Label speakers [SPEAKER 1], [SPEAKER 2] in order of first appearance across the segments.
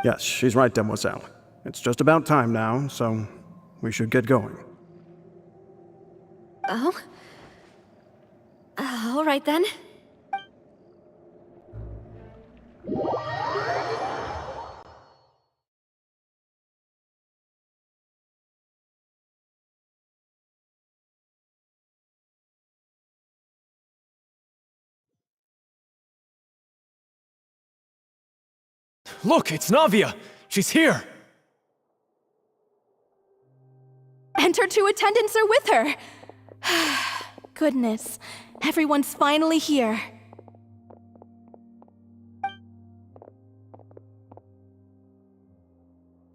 [SPEAKER 1] Yes, she's right, Demoiselle. It's just about time now, so we should get going.
[SPEAKER 2] Oh? All right then.
[SPEAKER 3] Look, it's Navia! She's here!
[SPEAKER 4] And her two attendants are with her! Goodness, everyone's finally here.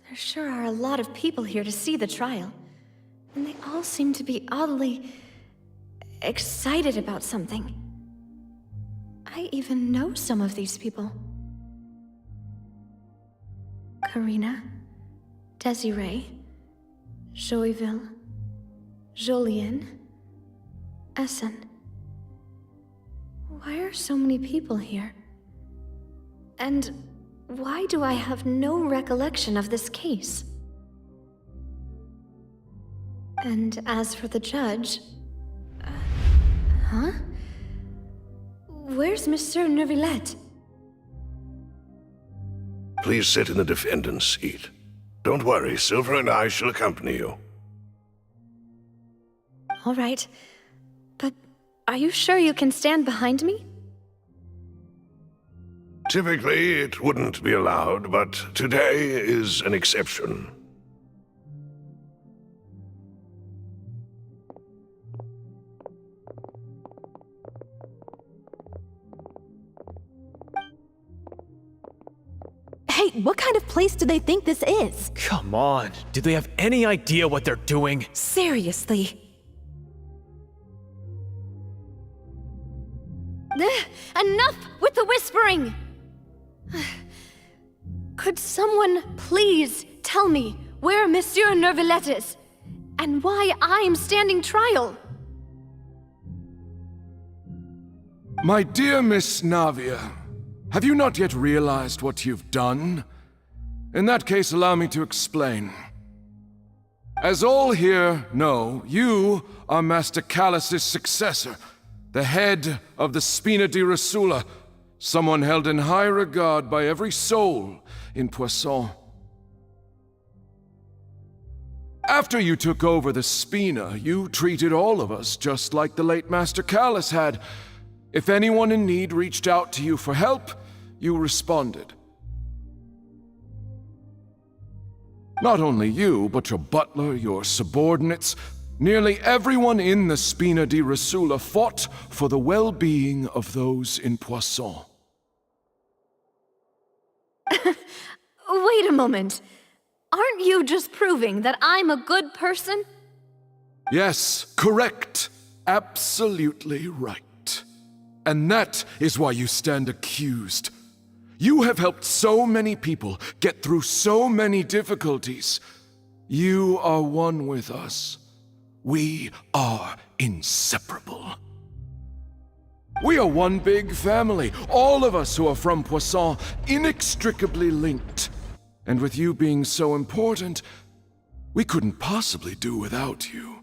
[SPEAKER 2] There sure are a lot of people here to see the trial. And they all seem to be oddly excited about something. I even know some of these people. Karina, Desiree, Joyville, Jolien, Essen. Why are so many people here? And why do I have no recollection of this case? And as for the judge... huh? Where's Monsieur Neuvillette?
[SPEAKER 5] Please sit in the defendant's seat. Don't worry, Silver and I shall accompany you.
[SPEAKER 2] All right. But are you sure you can stand behind me?
[SPEAKER 5] Typically, it wouldn't be allowed, but today is an exception.
[SPEAKER 4] Hey, what kind of place do they think this is?
[SPEAKER 3] Come on, do they have any idea what they're doing?
[SPEAKER 4] Seriously.
[SPEAKER 2] Enough with the whispering! Could someone please tell me where Monsieur Neuvillette is? And why I'm standing trial?
[SPEAKER 6] My dear Miss Navia, have you not yet realized what you've done? In that case, allow me to explain. As all here know, you are Master Callus's successor, the head of the Spina di Rosula, someone held in high regard by every soul in Poisson. After you took over the Spina, you treated all of us just like the late Master Callus had. If anyone in need reached out to you for help, you responded. Not only you, but your butler, your subordinates, nearly everyone in the Spina di Rosula fought for the well-being of those in Poisson.
[SPEAKER 2] Wait a moment. Aren't you just proving that I'm a good person?
[SPEAKER 6] Yes, correct. Absolutely right. And that is why you stand accused. You have helped so many people get through so many difficulties. You are one with us. We are inseparable. We are one big family, all of us who are from Poisson, inextricably linked. And with you being so important, we couldn't possibly do without you.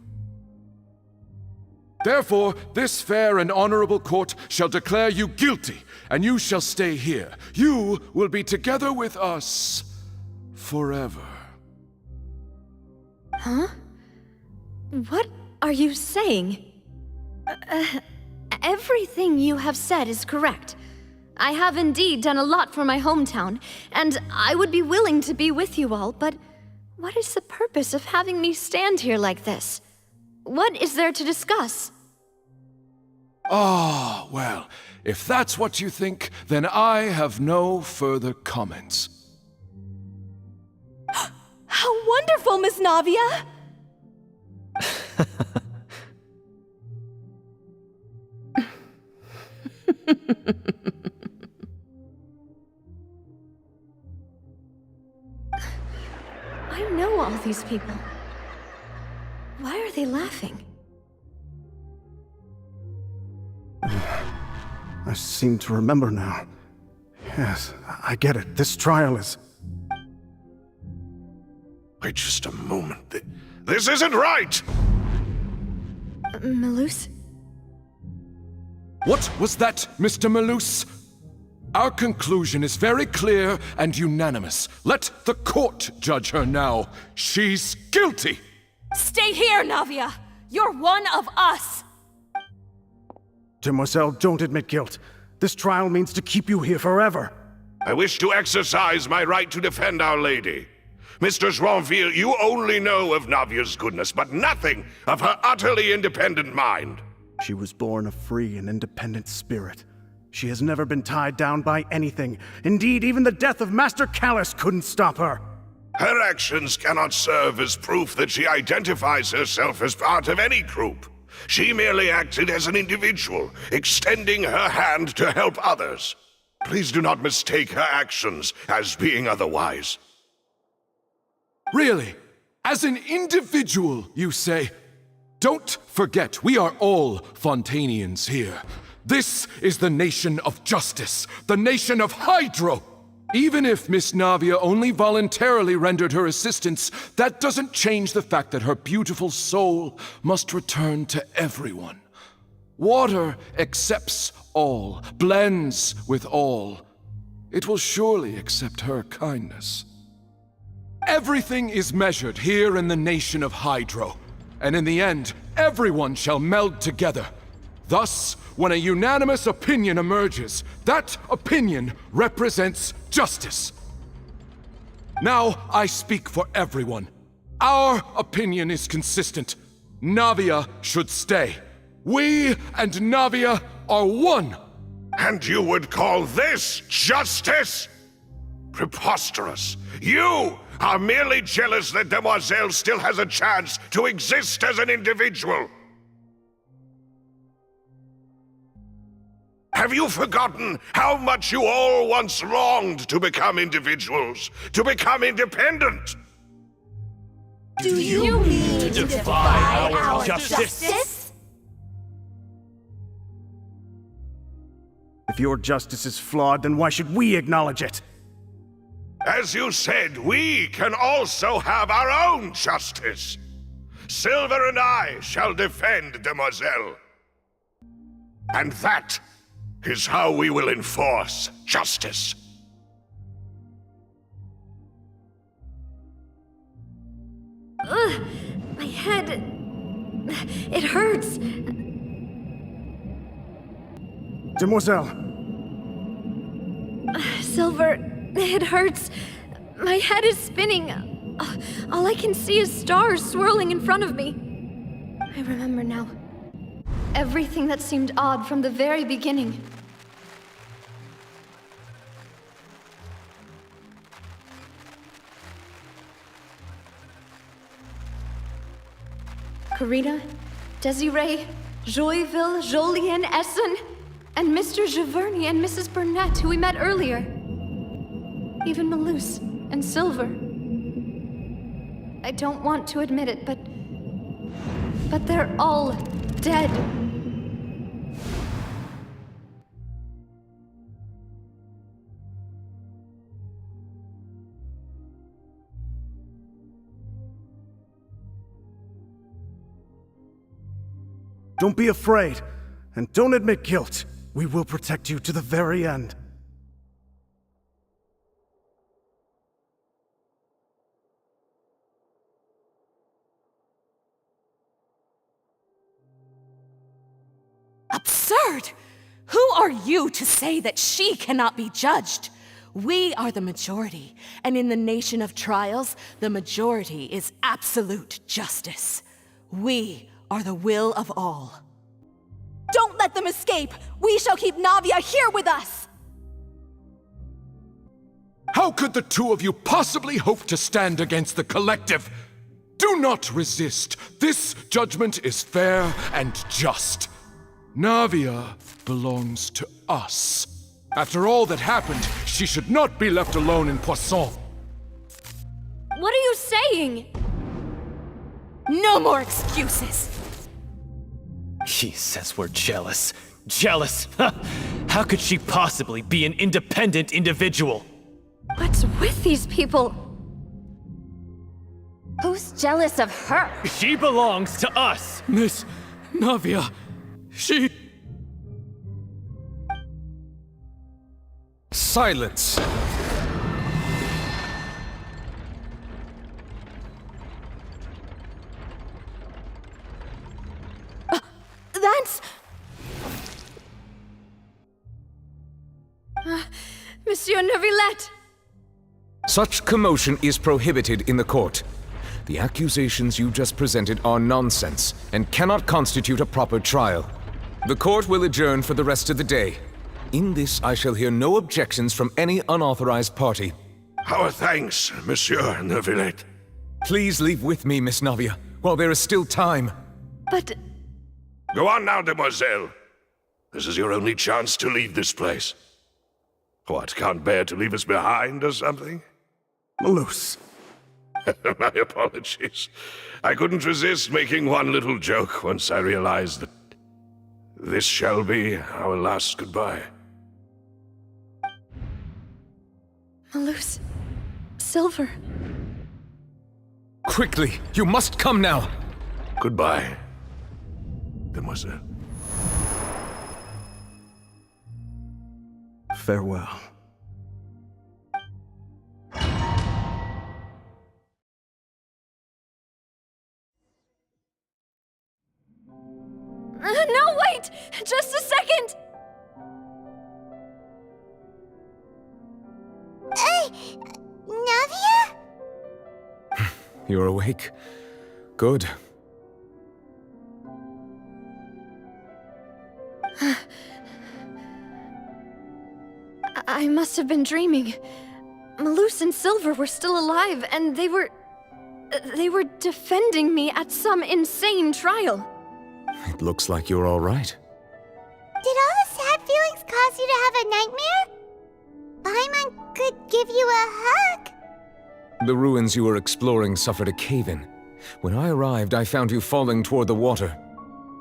[SPEAKER 6] Therefore, this fair and honorable court shall declare you guilty, and you shall stay here. You will be together with us forever.
[SPEAKER 2] Huh? What are you saying? Everything you have said is correct. I have indeed done a lot for my hometown, and I would be willing to be with you all, but what is the purpose of having me stand here like this? What is there to discuss?
[SPEAKER 6] Ah, well, if that's what you think, then I have no further comments.
[SPEAKER 4] How wonderful, Miss Navia!
[SPEAKER 2] I know all these people. Why are they laughing?
[SPEAKER 1] I seem to remember now. Yes, I get it. This trial is...
[SPEAKER 5] Wait just a moment. This isn't right!
[SPEAKER 2] Malus?
[SPEAKER 6] What was that, Mr. Malus? Our conclusion is very clear and unanimous. Let the court judge her now. She's guilty!
[SPEAKER 4] Stay here, Navia! You're one of us!
[SPEAKER 1] Demoiselle, don't admit guilt. This trial means to keep you here forever.
[SPEAKER 5] I wish to exercise my right to defend Our Lady. Mr. Joinville, you only know of Navia's goodness, but nothing of her utterly independent mind.
[SPEAKER 1] She was born a free and independent spirit. She has never been tied down by anything. Indeed, even the death of Master Callus couldn't stop her.
[SPEAKER 5] Her actions cannot serve as proof that she identifies herself as part of any group. She merely acted as an individual, extending her hand to help others. Please do not mistake her actions as being otherwise.
[SPEAKER 6] Really? As an individual, you say? Don't forget, we are all Fontanians here. This is the nation of justice, the nation of Hydro! Even if Miss Navia only voluntarily rendered her assistance, that doesn't change the fact that her beautiful soul must return to everyone. Water accepts all, blends with all. It will surely accept her kindness. Everything is measured here in the nation of Hydro, and in the end, everyone shall meld together. Thus, when a unanimous opinion emerges, that opinion represents justice. Now I speak for everyone. Our opinion is consistent. Navia should stay. We and Navia are one.
[SPEAKER 5] And you would call this justice? Preposterous. You are merely jealous that Demoiselle still has a chance to exist as an individual. Have you forgotten how much you all once longed to become individuals, to become independent?
[SPEAKER 4] Do you mean to defy our justice?
[SPEAKER 1] If your justice is flawed, then why should we acknowledge it?
[SPEAKER 5] As you said, we can also have our own justice. Silver and I shall defend Demoiselle. And that is how we will enforce justice.
[SPEAKER 2] Ugh, my head... it hurts.
[SPEAKER 1] Demoiselle,
[SPEAKER 2] Silver, it hurts. My head is spinning. All I can see is stars swirling in front of me. I remember now. Everything that seemed odd from the very beginning. Karina, Desiree, Joyville, Jolien, Essen, and Mr. Giverny and Mrs. Burnett, who we met earlier. Even Malus and Silver. I don't want to admit it, but they're all dead.
[SPEAKER 1] don't be afraid, and don't admit guilt. We will protect you to the very end.
[SPEAKER 4] Absurd! Who are you to say that she cannot be judged? We are the majority, and in the nation of trials, the majority is absolute justice. We are the will of all. Don't let them escape! We shall keep Navia here with us!
[SPEAKER 6] How could the two of you possibly hope to stand against the collective? Do not resist. This judgment is fair and just. Navia belongs to us. After all that happened, she should not be left alone in Poisson.
[SPEAKER 2] What are you saying?
[SPEAKER 4] No more excuses!
[SPEAKER 3] He says we're jealous. Jealous? How could she possibly be an independent individual?
[SPEAKER 2] What's with these people? Who's jealous of her?
[SPEAKER 3] She belongs to us!
[SPEAKER 6] Miss Navia, she... Silence!
[SPEAKER 2] That's... Monsieur Neuvillette!
[SPEAKER 7] Such commotion is prohibited in the court. The accusations you just presented are nonsense and cannot constitute a proper trial. The court will adjourn for the rest of the day. In this, I shall hear no objections from any unauthorized party.
[SPEAKER 5] Our thanks, Monsieur Neuvillette.
[SPEAKER 7] Please leave with me, Miss Navia, while there is still time.
[SPEAKER 2] But...
[SPEAKER 5] Go on now, demoiselle. This is your only chance to leave this place. What, can't bear to leave us behind or something?
[SPEAKER 1] Malus.
[SPEAKER 5] My apologies. I couldn't resist making one little joke once I realized that this shall be our last goodbye.
[SPEAKER 2] Malus... Silver...
[SPEAKER 7] Quickly, you must come now!
[SPEAKER 5] Goodbye, demoiselle.
[SPEAKER 1] Farewell.
[SPEAKER 2] No, wait! Just a second!
[SPEAKER 8] Navia?
[SPEAKER 7] You're awake. Good.
[SPEAKER 2] I must have been dreaming. Malus and Silver were still alive, and they were defending me at some insane trial.
[SPEAKER 7] It looks like you're all right.
[SPEAKER 8] Did all the sad feelings cause you to have a nightmare? Paimon could give you a hug.
[SPEAKER 7] The ruins you were exploring suffered a cave-in. When I arrived, I found you falling toward the water.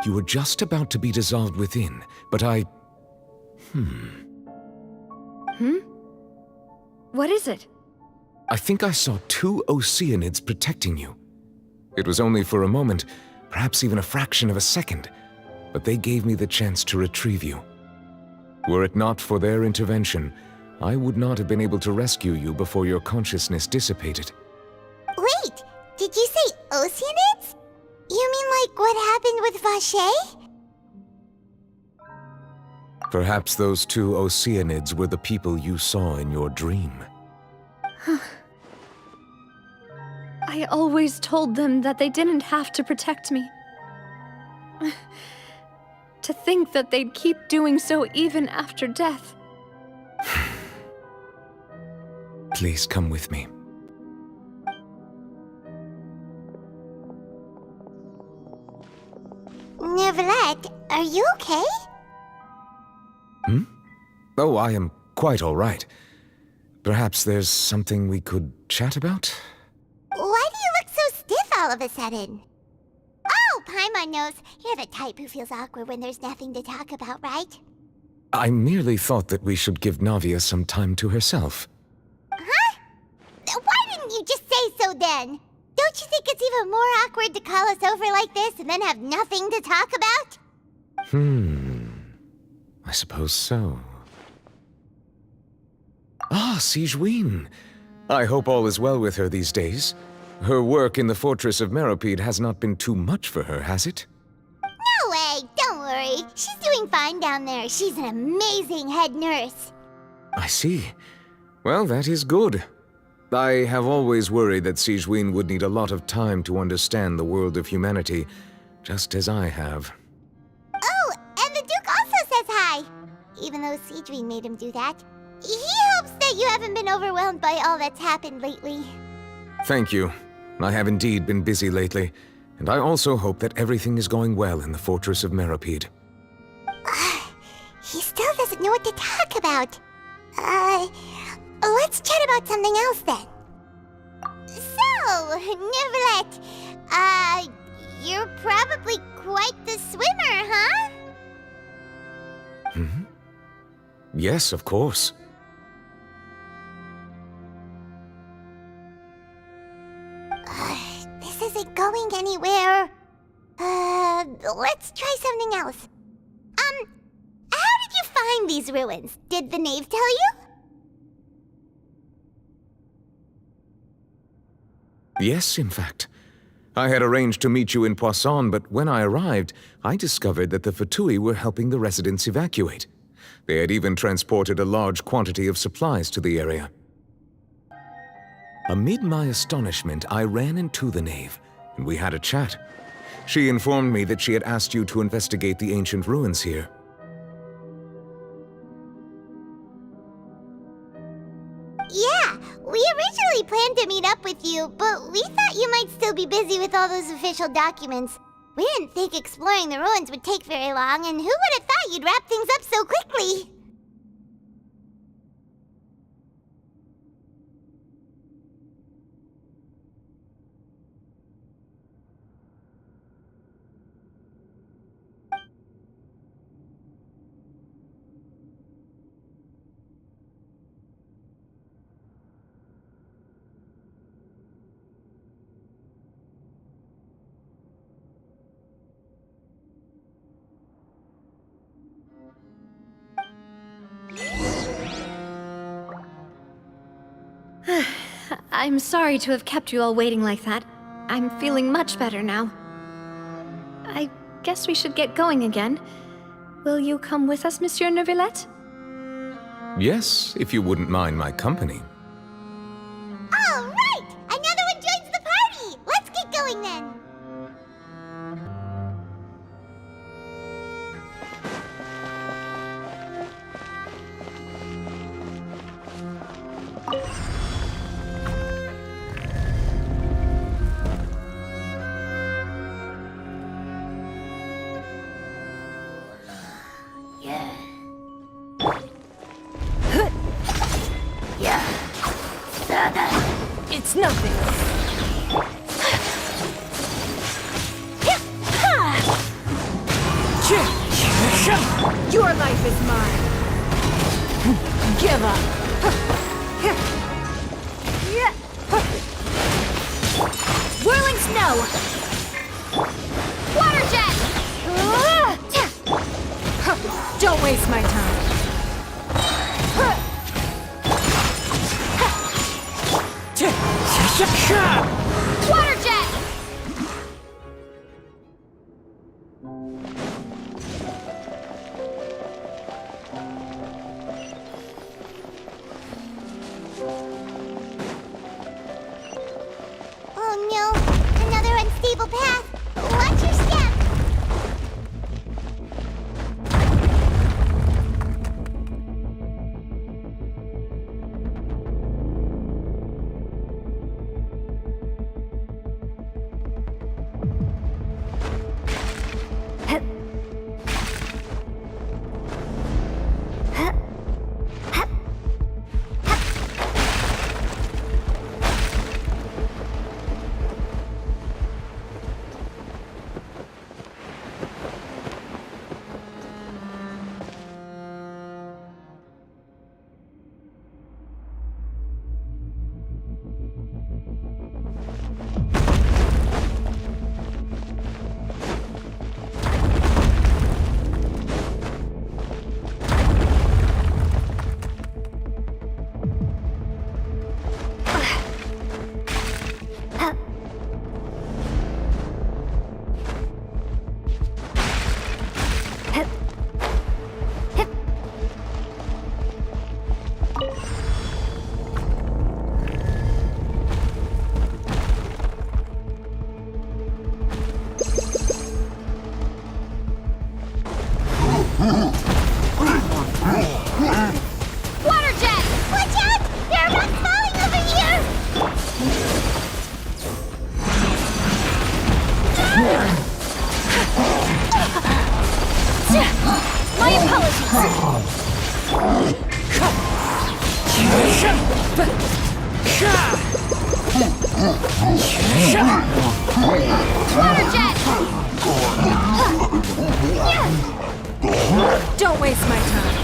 [SPEAKER 7] You were just about to be dissolved within, but I...
[SPEAKER 2] What is it?
[SPEAKER 7] I think I saw 2 Oceanids protecting you. It was only for a moment, perhaps even a fraction of a second, but they gave me the chance to retrieve you. Were it not for their intervention, I would not have been able to rescue you before your consciousness dissipated.
[SPEAKER 8] Wait, did you say Oceanids? You mean like what happened with Vache?
[SPEAKER 7] Perhaps those 2 Oceanids were the people you saw in your dream.
[SPEAKER 2] I always told them that they didn't have to protect me. To think that they'd keep doing so even after death.
[SPEAKER 7] Please come with me.
[SPEAKER 8] Neuvillette, are you okay?
[SPEAKER 7] Oh, I am quite all right. Perhaps there's something we could chat about?
[SPEAKER 8] Why do you look so stiff all of a sudden? Oh, Paimon knows. You're the type who feels awkward when there's nothing to talk about, right?
[SPEAKER 7] I merely thought that we should give Navia some time to herself.
[SPEAKER 8] Huh? Why didn't you just say so then? Don't you think it's even more awkward to call us over like this and then have nothing to talk about?
[SPEAKER 7] I suppose so. Ah, Sigewinne. I hope all is well with her these days. Her work in the Fortress of Meropide has not been too much for her, has it?
[SPEAKER 8] No way, don't worry. She's doing fine down there. She's an amazing head nurse.
[SPEAKER 7] I see. Well, that is good. I have always worried that Sigewinne would need a lot of time to understand the world of humanity, just as I have.
[SPEAKER 8] Oh, and the Duke also says hi. Even though Sigewinne made him do that. He hopes that you haven't been overwhelmed by all that's happened lately.
[SPEAKER 7] Thank you. I have indeed been busy lately, and I also hope that everything is going well in the Fortress of Meropide.
[SPEAKER 8] He still doesn't know what to talk about. Let's chat about something else then. So, Neuvillette, you're probably quite the swimmer, huh?
[SPEAKER 7] Yes, of course.
[SPEAKER 8] else. How did you find these ruins? Did the knave tell you?
[SPEAKER 7] Yes, in fact. I had arranged to meet you in Poisson, but when I arrived, I discovered that the Fatui were helping the residents evacuate. They had even transported a large quantity of supplies to the area. Amid my astonishment, I ran into the knave, and we had a chat. She informed me that she had asked you to investigate the ancient ruins here.
[SPEAKER 8] Yeah, we originally planned to meet up with you, but we thought you might still be busy with all those official documents. We didn't think exploring the ruins would take very long, and who would have thought you'd wrap things up so quickly?
[SPEAKER 2] I'm sorry to have kept you all waiting like that. I'm feeling much better now. I guess we should get going again. Will you come with us, Monsieur Neuvillette?
[SPEAKER 7] Yes, if you wouldn't mind my company.
[SPEAKER 8] All right! Another one joins the party! Let's get going then!
[SPEAKER 4] It's nothing. Your life is mine. Give up. Whirling snow.
[SPEAKER 2] Water jet!
[SPEAKER 4] Don't waste my time.
[SPEAKER 2] Water jet!
[SPEAKER 8] Oh no, another unstable path. Watch your step.
[SPEAKER 2] Water jet!
[SPEAKER 8] Watch out! There are rocks falling over here!
[SPEAKER 2] My apologies! Water jet!
[SPEAKER 4] Don't waste my time.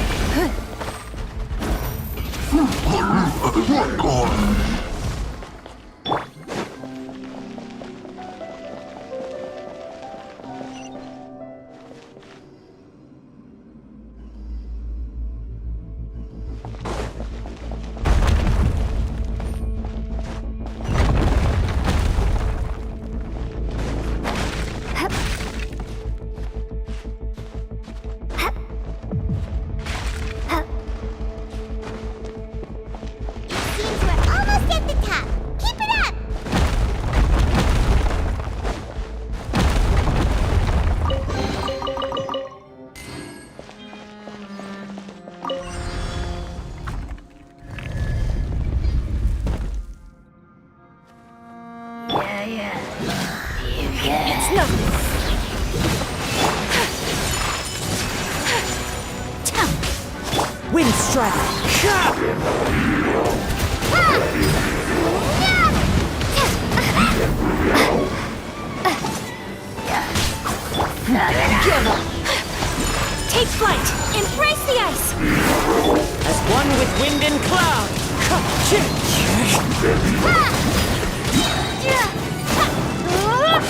[SPEAKER 4] Wind Strider. Give up. Take flight. Embrace the ice.
[SPEAKER 9] As one with wind and cloud.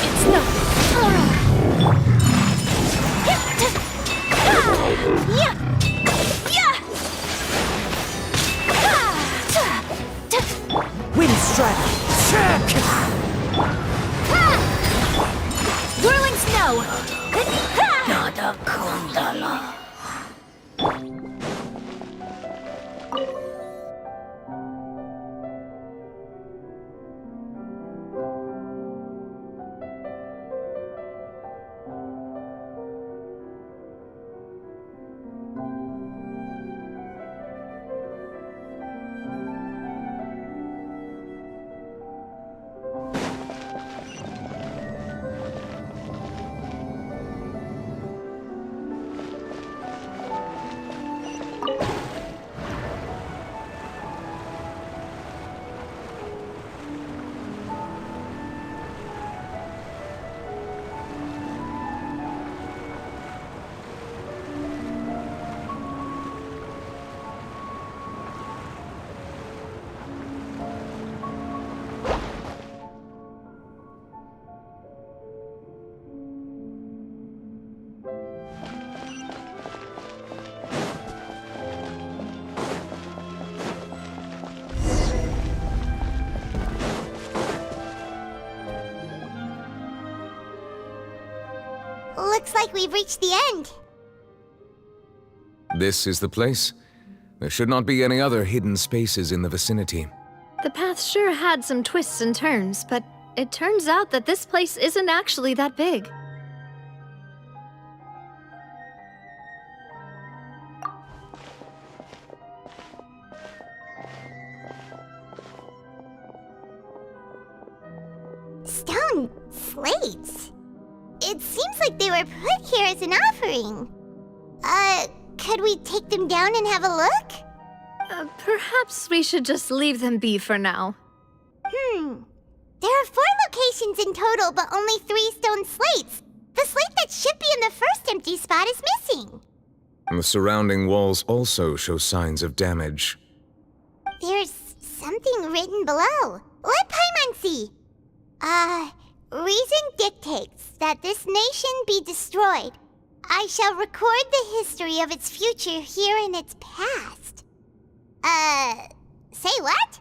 [SPEAKER 4] It's no. Wind Strider. Whirling snow.
[SPEAKER 10] Nada Kundala.
[SPEAKER 8] Looks like we've reached the end.
[SPEAKER 7] This is the place? There should not be any other hidden spaces in the vicinity.
[SPEAKER 2] The path sure had some twists and turns, but it turns out that this place isn't actually that big.
[SPEAKER 8] Stone slates. It seems like they were put here as an offering. Could we take them down and have a look?
[SPEAKER 2] Perhaps we should just leave them be for now.
[SPEAKER 8] There are 4 locations in total, but only 3 stone slates. The slate that should be in the first empty spot is missing.
[SPEAKER 7] The surrounding walls also show signs of damage.
[SPEAKER 8] There's something written below. Let Paimon see. Reason dictates that this nation be destroyed. I shall record the history of its future here in its past. Say what?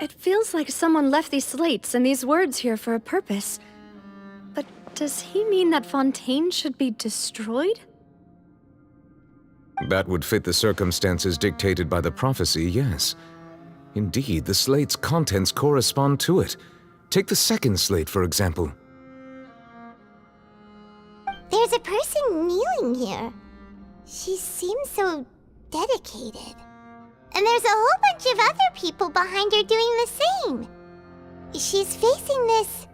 [SPEAKER 2] It feels like someone left these slates and these words here for a purpose. But does he mean that Fontaine should be destroyed?
[SPEAKER 7] That would fit the circumstances dictated by the prophecy, yes. Indeed, the slate's contents correspond to it. Take the second slate, for example.
[SPEAKER 8] There's a person kneeling here. She seems so dedicated. And there's a whole bunch of other people behind her doing the same. She's facing this...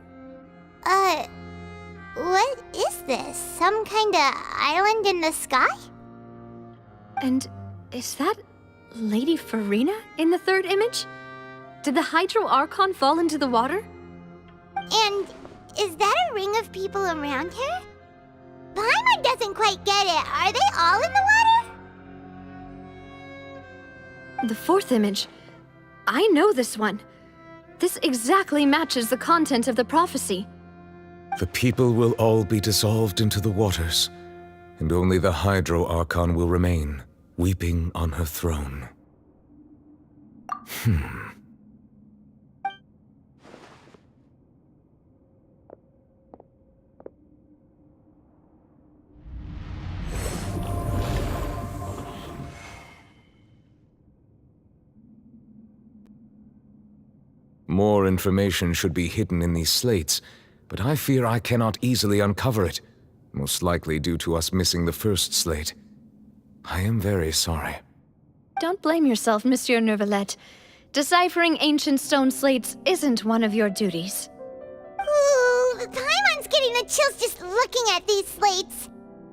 [SPEAKER 8] what is this? Some kind of island in the sky?
[SPEAKER 2] And is that Lady Farina in the third image? Did the Hydro Archon fall into the water?
[SPEAKER 8] And is that a ring of people around her? Paimon doesn't quite get it. Are they all in the water?
[SPEAKER 2] The fourth image. I know this one. This exactly matches the content of the prophecy.
[SPEAKER 7] The people will all be dissolved into the waters, and only the Hydro Archon will remain, weeping on her throne. More information should be hidden in these slates, but I fear I cannot easily uncover it, most likely due to us missing the first slate. I am very sorry.
[SPEAKER 2] Don't blame yourself, Monsieur Neuvillette. Deciphering ancient stone slates isn't one of your duties.
[SPEAKER 8] Ooh, Paimon's getting the chills just looking at these slates.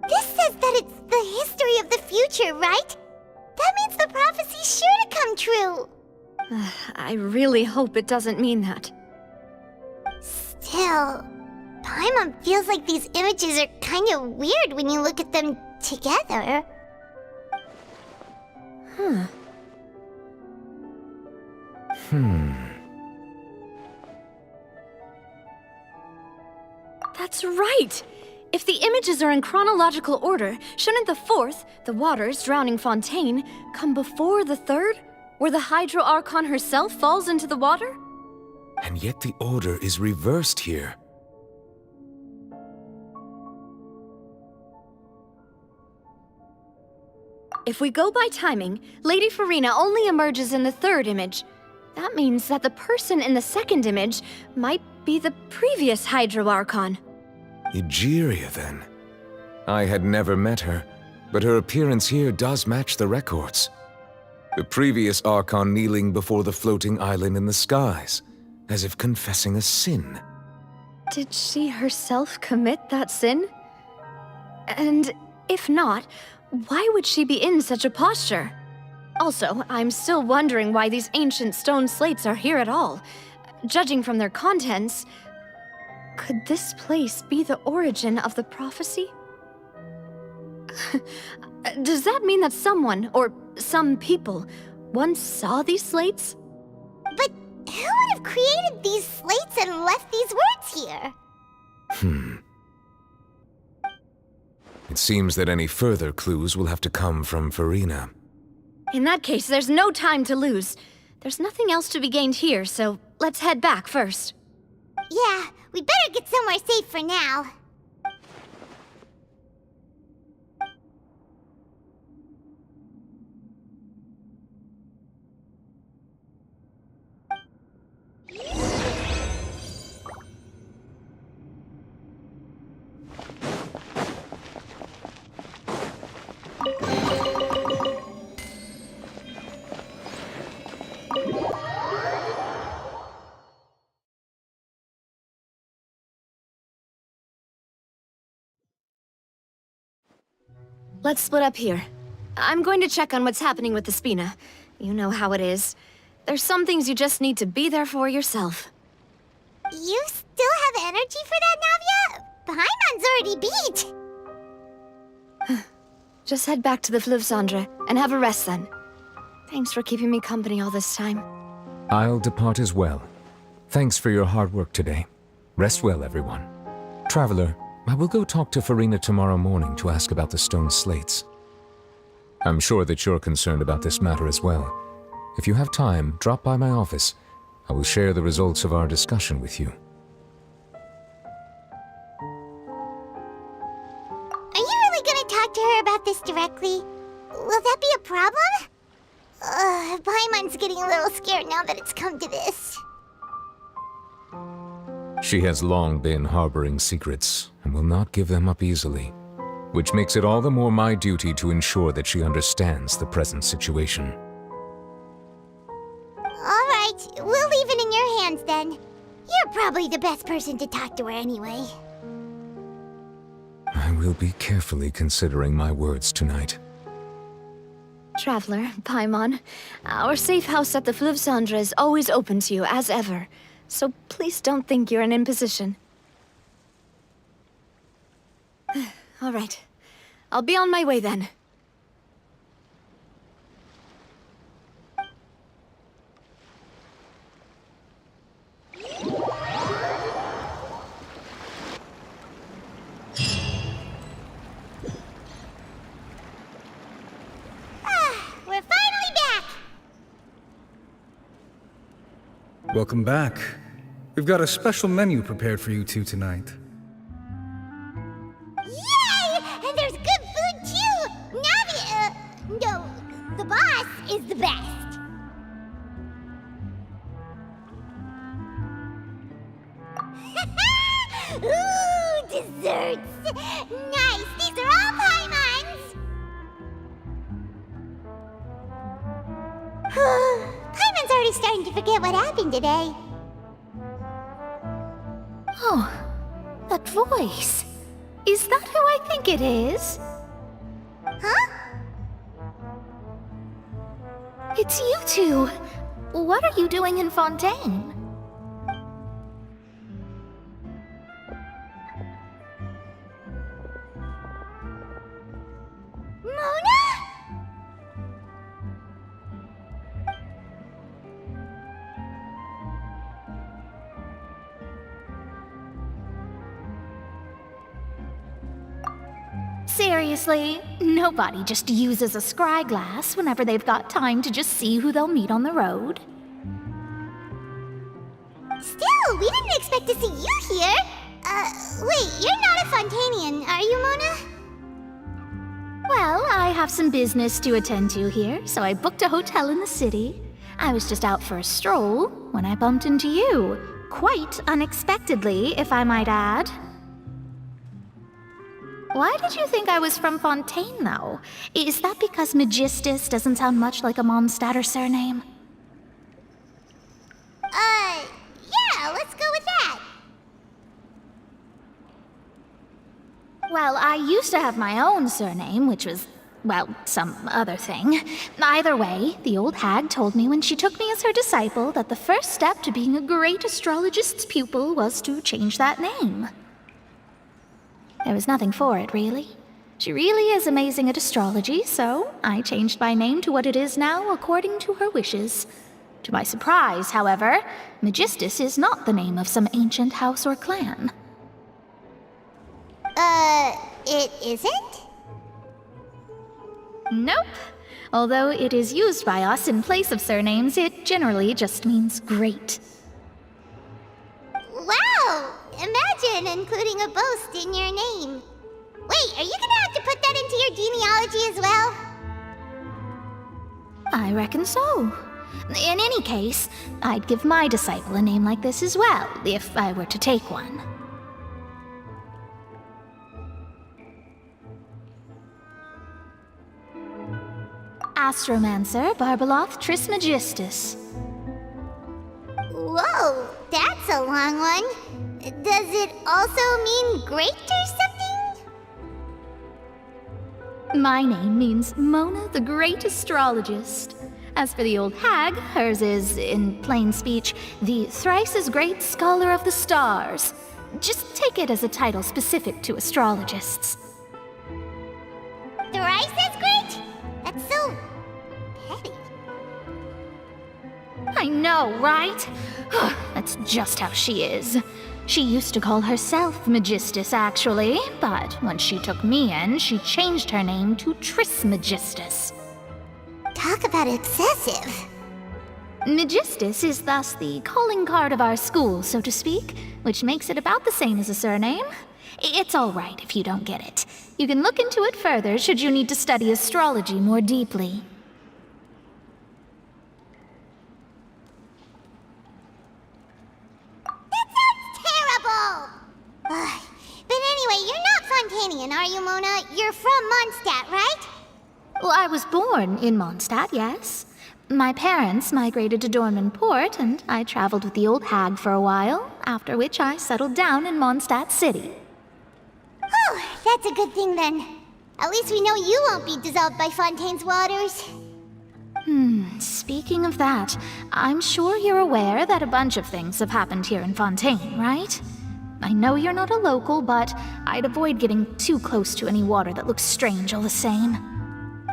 [SPEAKER 8] This says that it's the history of the future, right? That means the prophecy's sure to come true.
[SPEAKER 2] I really hope it doesn't mean that.
[SPEAKER 8] Still, Paimon feels like these images are kind of weird when you look at them together.
[SPEAKER 2] That's right! If the images are in chronological order, shouldn't the fourth, the water's drowning fontaine, come before the third, where the Hydro Archon herself falls into the water?
[SPEAKER 7] And yet the order is reversed here.
[SPEAKER 2] If we go by timing, Lady Farina only emerges in the third image. That means that the person in the second image might be the previous Hydro Archon.
[SPEAKER 7] Egeria, then. I had never met her, but her appearance here does match the records. The previous Archon kneeling before the floating island in the skies, as if confessing a sin.
[SPEAKER 2] Did she herself commit that sin? And if not, why would she be in such a posture? Also, I'm still wondering why these ancient stone slates are here at all. Judging from their contents, could this place be the origin of the prophecy? Does that mean that someone, or some people, once saw these slates?
[SPEAKER 8] But who would have created these slates and left these words here?
[SPEAKER 7] It seems that any further clues will have to come from Farina.
[SPEAKER 2] In that case, there's no time to lose. There's nothing else to be gained here, so let's head back first.
[SPEAKER 8] Yeah, we better get somewhere safe for now.
[SPEAKER 2] Let's split up here. I'm going to check on what's happening with the Spina. You know how it is. There's some things you just need to be there for yourself.
[SPEAKER 8] You still have energy for that, Navia? Paimon's already beat.
[SPEAKER 2] Just head back to the Fluvsandre and have a rest then. Thanks for keeping me company all this time.
[SPEAKER 7] I'll depart as well. Thanks for your hard work today. Rest well, everyone. Traveler, I will go talk to Farina tomorrow morning to ask about the stone slates. I'm sure that you're concerned about this matter as well. If you have time, drop by my office. I will share the results of our discussion with you.
[SPEAKER 8] Are you really gonna talk to her about this directly? Will that be a problem? Paimon's getting a little scared now that it's come to this.
[SPEAKER 7] She has long been harboring secrets and will not give them up easily, which makes it all the more my duty to ensure that she understands the present situation.
[SPEAKER 8] All right, we'll leave it in your hands then. You're probably the best person to talk to her anyway.
[SPEAKER 7] I will be carefully considering my words tonight.
[SPEAKER 2] Traveler, Paimon, our safe house at the Fluvsandre is always open to you as ever. So please don't think you're an imposition. All right. I'll be on my way then.
[SPEAKER 8] We're finally back!
[SPEAKER 11] Welcome back. We've got a special menu prepared for you two tonight.
[SPEAKER 8] Yay! And there's good food too! Navi, no, the boss is the best. Ooh, desserts! Nice! These are all Paimon's! Paimon's already starting to forget what happened today.
[SPEAKER 2] Oh, that voice. Is that who I think it is?
[SPEAKER 8] Huh?
[SPEAKER 10] It's you two. What are you doing in Fontaine?
[SPEAKER 8] Mona?
[SPEAKER 10] Seriously, nobody just uses a scry glass whenever they've got time to just see who they'll meet on the road.
[SPEAKER 8] Still, we didn't expect to see you here. Wait, you're not a Fontanian, are you, Mona?
[SPEAKER 10] Well, I have some business to attend to here, so I booked a hotel in the city. I was just out for a stroll when I bumped into you. Quite unexpectedly, if I might add. Why did you think I was from Fontaine, though? Is that because Magistus doesn't sound much like a Mondstadter surname?
[SPEAKER 8] Yeah, let's go with that.
[SPEAKER 10] Well, I used to have my own surname, which was, well, some other thing. Either way, the old hag told me when she took me as her disciple that the first step to being a great astrologist's pupil was to change that name. There was nothing for it, really. She really is amazing at astrology, so I changed my name to what it is now according to her wishes. To my surprise, however, Magistus is not the name of some ancient house or clan.
[SPEAKER 8] It isn't?
[SPEAKER 10] Nope. Although it is used by us in place of surnames, it generally just means great.
[SPEAKER 8] Wow! Imagine including a boast in your name. Wait, are you gonna have to put that into your genealogy as well?
[SPEAKER 10] I reckon so. In any case, I'd give my disciple a name like this as well, if I were to take one. Astromancer Barbeloth Trismegistus.
[SPEAKER 8] Whoa, that's a long one. Does it also mean great or something?
[SPEAKER 10] My name means Mona the Great Astrologist. As for the old hag, hers is, in plain speech, the thrice as great Scholar of the Stars. Just take it as a title specific to astrologists.
[SPEAKER 8] Thrice as great? That's so petty.
[SPEAKER 10] I know, right? That's just how she is. She used to call herself Magistus, actually, but when she took me in, she changed her name to Trismegistus.
[SPEAKER 8] Talk about excessive.
[SPEAKER 10] Magistus is thus the calling card of our school, so to speak, which makes it about the same as a surname. It's all right if you don't get it. You can look into it further should you need to study astrology more deeply.
[SPEAKER 8] Terrible! But anyway, you're not Fontanian, are you, Mona? You're from Mondstadt, right?
[SPEAKER 10] Well, I was born in Mondstadt, yes. My parents migrated to Dorman Port, and I traveled with the old hag for a while, after which I settled down in Mondstadt City.
[SPEAKER 8] Oh, that's a good thing then. At least we know you won't be dissolved by Fontaine's waters.
[SPEAKER 10] Speaking of that, I'm sure you're aware that a bunch of things have happened here in Fontaine, right? I know you're not a local, but I'd avoid getting too close to any water that looks strange all the same.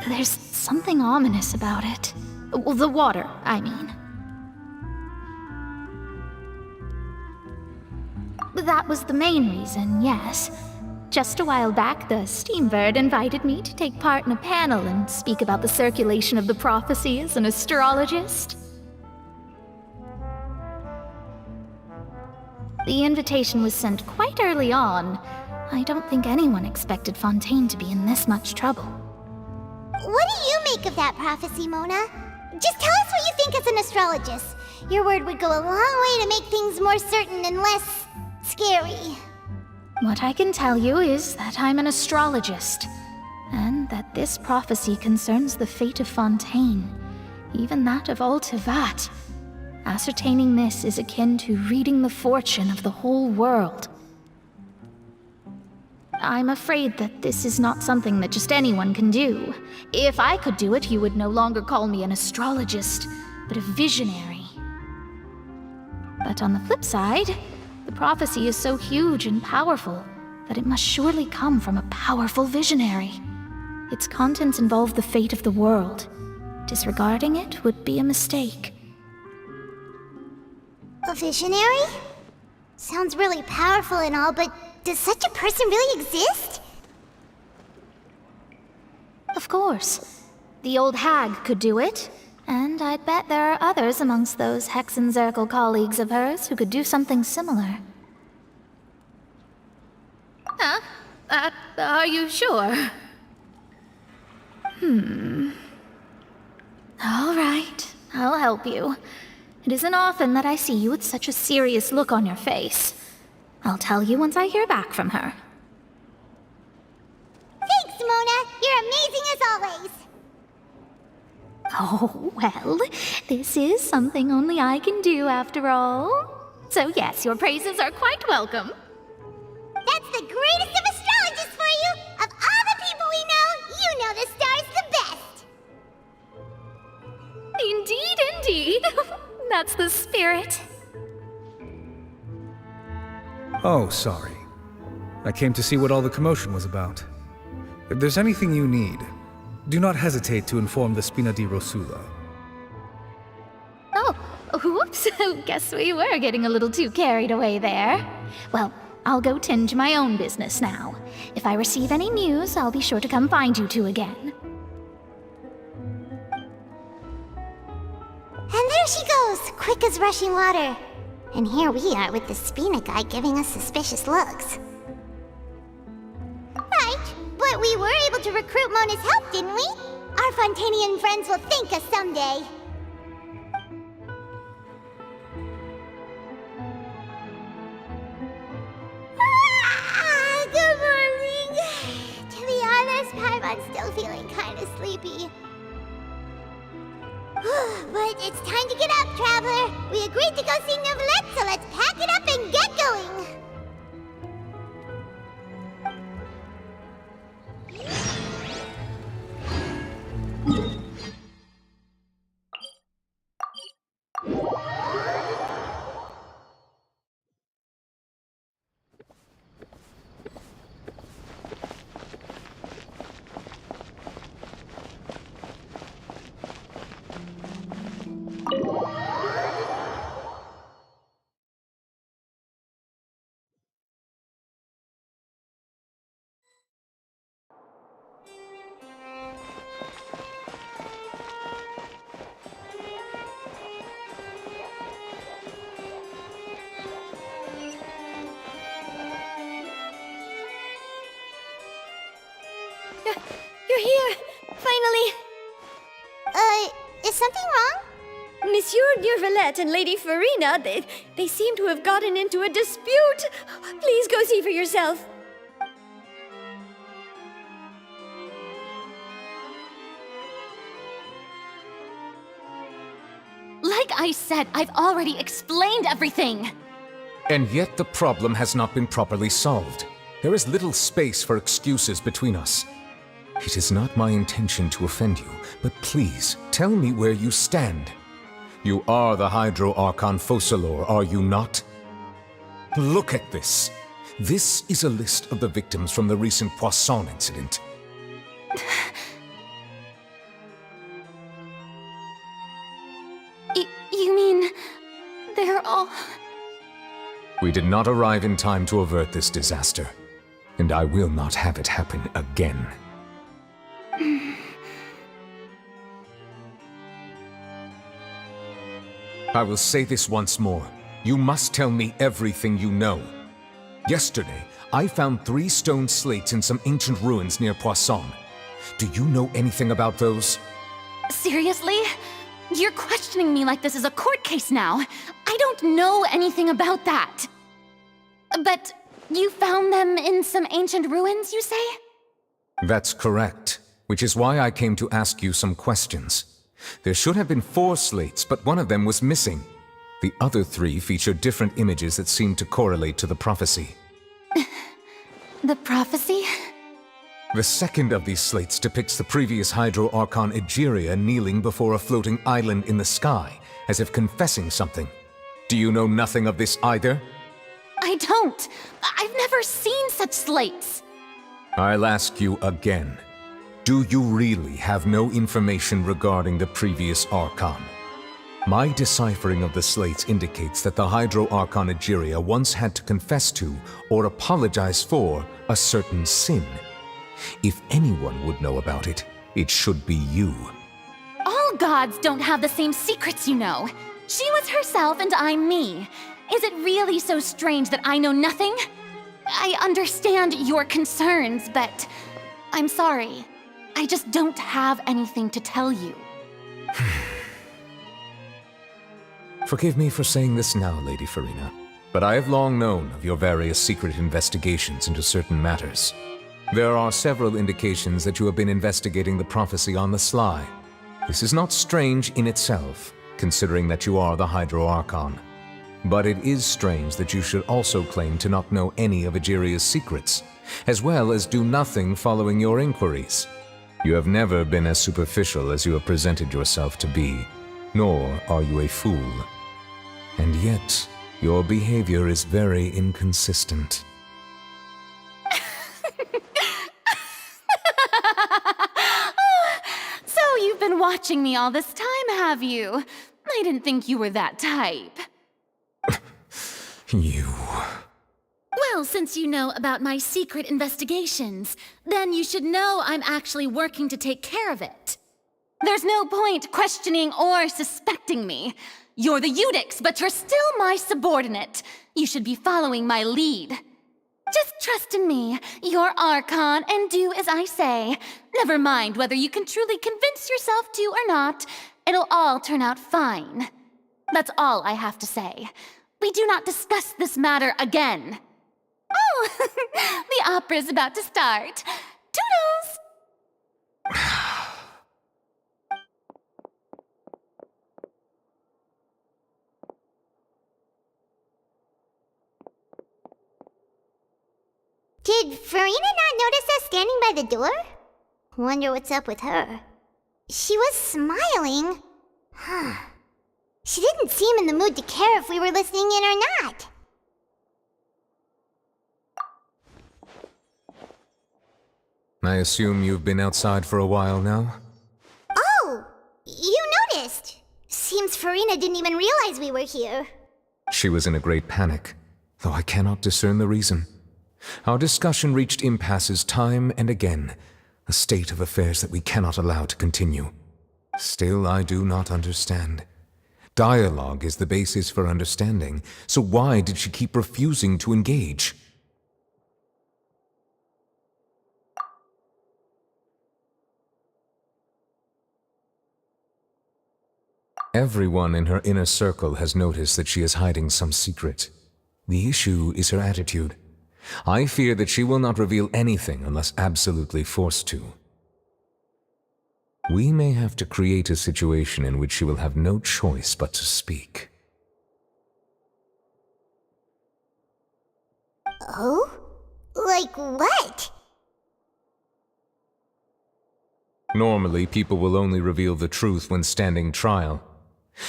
[SPEAKER 10] There's something ominous about it. Well, the water, I mean. That was the main reason, yes. Just a while back, the Steambird invited me to take part in a panel and speak about the circulation of the prophecy as an astrologist. The invitation was sent quite early on. I don't think anyone expected Fontaine to be in this much trouble.
[SPEAKER 8] What do you make of that prophecy, Mona? Just tell us what you think as an astrologist. Your word would go a long way to make things more certain and less scary.
[SPEAKER 10] What I can tell you is that I'm an astrologist, and that this prophecy concerns the fate of Fontaine, even that of Ultivat. Ascertaining this is akin to reading the fortune of the whole world. I'm afraid that this is not something that just anyone can do. If I could do it, you would no longer call me an astrologist, but a visionary. But on the flip side, the prophecy is so huge and powerful that it must surely come from a powerful visionary. Its contents involve the fate of the world. Disregarding it would be a mistake.
[SPEAKER 8] A visionary? Sounds really powerful and all, but does such a person really exist?
[SPEAKER 10] Of course. The old hag could do it. And I'd bet there are others amongst those Hexenzirkel colleagues of hers who could do something similar. Are you sure? All right, I'll help you. It isn't often that I see you with such a serious look on your face. I'll tell you once I hear back from her.
[SPEAKER 8] Thanks, Mona. You're amazing as always.
[SPEAKER 10] Oh, well, this is something only I can do after all. So yes, your praises are quite welcome.
[SPEAKER 8] That's the greatest of astrologists for you! Of all the people we know, you know the star's the best!
[SPEAKER 10] Indeed, indeed. That's the spirit.
[SPEAKER 11] Oh, sorry. I came to see what all the commotion was about. If there's anything you need, do not hesitate to inform the Spina di Rosula.
[SPEAKER 10] Oh, whoops. Guess we were getting a little too carried away there. Well, I'll go tend to my own business now. If I receive any news, I'll be sure to come find you two again.
[SPEAKER 8] And there she goes, quick as rushing water. And here we are with the Spina guy giving us suspicious looks. Right, but we were able to recruit Mona's help, didn't we? Our Fontanian friends will thank us someday. Good morning. To be honest, Paimon's still feeling kinda sleepy. But it's time to get up, Traveler. We agreed to go see Neuvillette, so let's pack it up and get going.
[SPEAKER 2] You're here! Finally!
[SPEAKER 8] Is something wrong?
[SPEAKER 2] Monsieur Neuvillette and Lady Farina, they seem to have gotten into a dispute. Please go see for yourself.
[SPEAKER 12] Like I said, I've already explained everything.
[SPEAKER 7] And yet the problem has not been properly solved. There is little space for excuses between us. It is not my intention to offend you, but please, tell me where you stand. You are the Hydro Archon Focalor, are you not? Look at this. This is a list of the victims from the recent Poisson incident.
[SPEAKER 12] You mean... they're all...
[SPEAKER 7] We did not arrive in time to avert this disaster, and I will not have it happen again. I will say this once more. You must tell me everything you know. Yesterday, I found 3 stone slates in some ancient ruins near Poisson. Do you know anything about those?
[SPEAKER 12] Seriously? You're questioning me like this is a court case now. I don't know anything about that. But you found them in some ancient ruins, you say?
[SPEAKER 7] That's correct, which is why I came to ask you some questions. There should have been 4 slates, but one of them was missing. The other 3 feature different images that seem to correlate to the prophecy.
[SPEAKER 12] The prophecy?
[SPEAKER 7] The second of these slates depicts the previous Hydro Archon Egeria kneeling before a floating island in the sky, as if confessing something. Do you know nothing of this either?
[SPEAKER 12] I don't. I've never seen such slates.
[SPEAKER 7] I'll ask you again. Do you really have no information regarding the previous Archon? My deciphering of the slates indicates that the Hydro Archon Egeria once had to confess to, or apologize for, a certain sin. If anyone would know about it, it should be you.
[SPEAKER 12] All gods don't have the same secrets, you know. She was herself and I'm me. Is it really so strange that I know nothing? I understand your concerns, but I'm sorry. I just don't have anything to tell you.
[SPEAKER 7] Forgive me for saying this now, Lady Farina, but I have long known of your various secret investigations into certain matters. There are several indications that you have been investigating the prophecy on the sly. This is not strange in itself, considering that you are the Hydro Archon. But it is strange that you should also claim to not know any of Egeria's secrets, as well as do nothing following your inquiries. You have never been as superficial as you have presented yourself to be, nor are you a fool. And yet, your behavior is very inconsistent.
[SPEAKER 12] So you've been watching me all this time, have you? I didn't think you were that type.
[SPEAKER 7] You...
[SPEAKER 12] Well, since you know about my secret investigations, then you should know I'm actually working to take care of it. There's no point questioning or suspecting me. You're the Eudix, but you're still my subordinate. You should be following my lead. Just trust in me, you're Archon, and do as I say. Never mind whether you can truly convince yourself to or not. It'll all turn out fine. That's all I have to say. We do not discuss this matter again. Oh, the opera's about to start. Toodles!
[SPEAKER 8] Did Farina not notice us standing by the door? Wonder what's up with her. She was smiling. Huh. She didn't seem in the mood to care if we were listening in or not.
[SPEAKER 7] I assume you've been outside for a while now?
[SPEAKER 8] Oh! You noticed! Seems Farina didn't even realize we were here.
[SPEAKER 7] She was in a great panic, though I cannot discern the reason. Our discussion reached impasses time and again, a state of affairs that we cannot allow to continue. Still, I do not understand. Dialogue is the basis for understanding, so why did she keep refusing to engage? Everyone in her inner circle has noticed that she is hiding some secret. The issue is her attitude. I fear that she will not reveal anything unless absolutely forced to. We may have to create a situation in which she will have no choice but to speak.
[SPEAKER 8] Oh? Like what?
[SPEAKER 7] Normally, people will only reveal the truth when standing trial.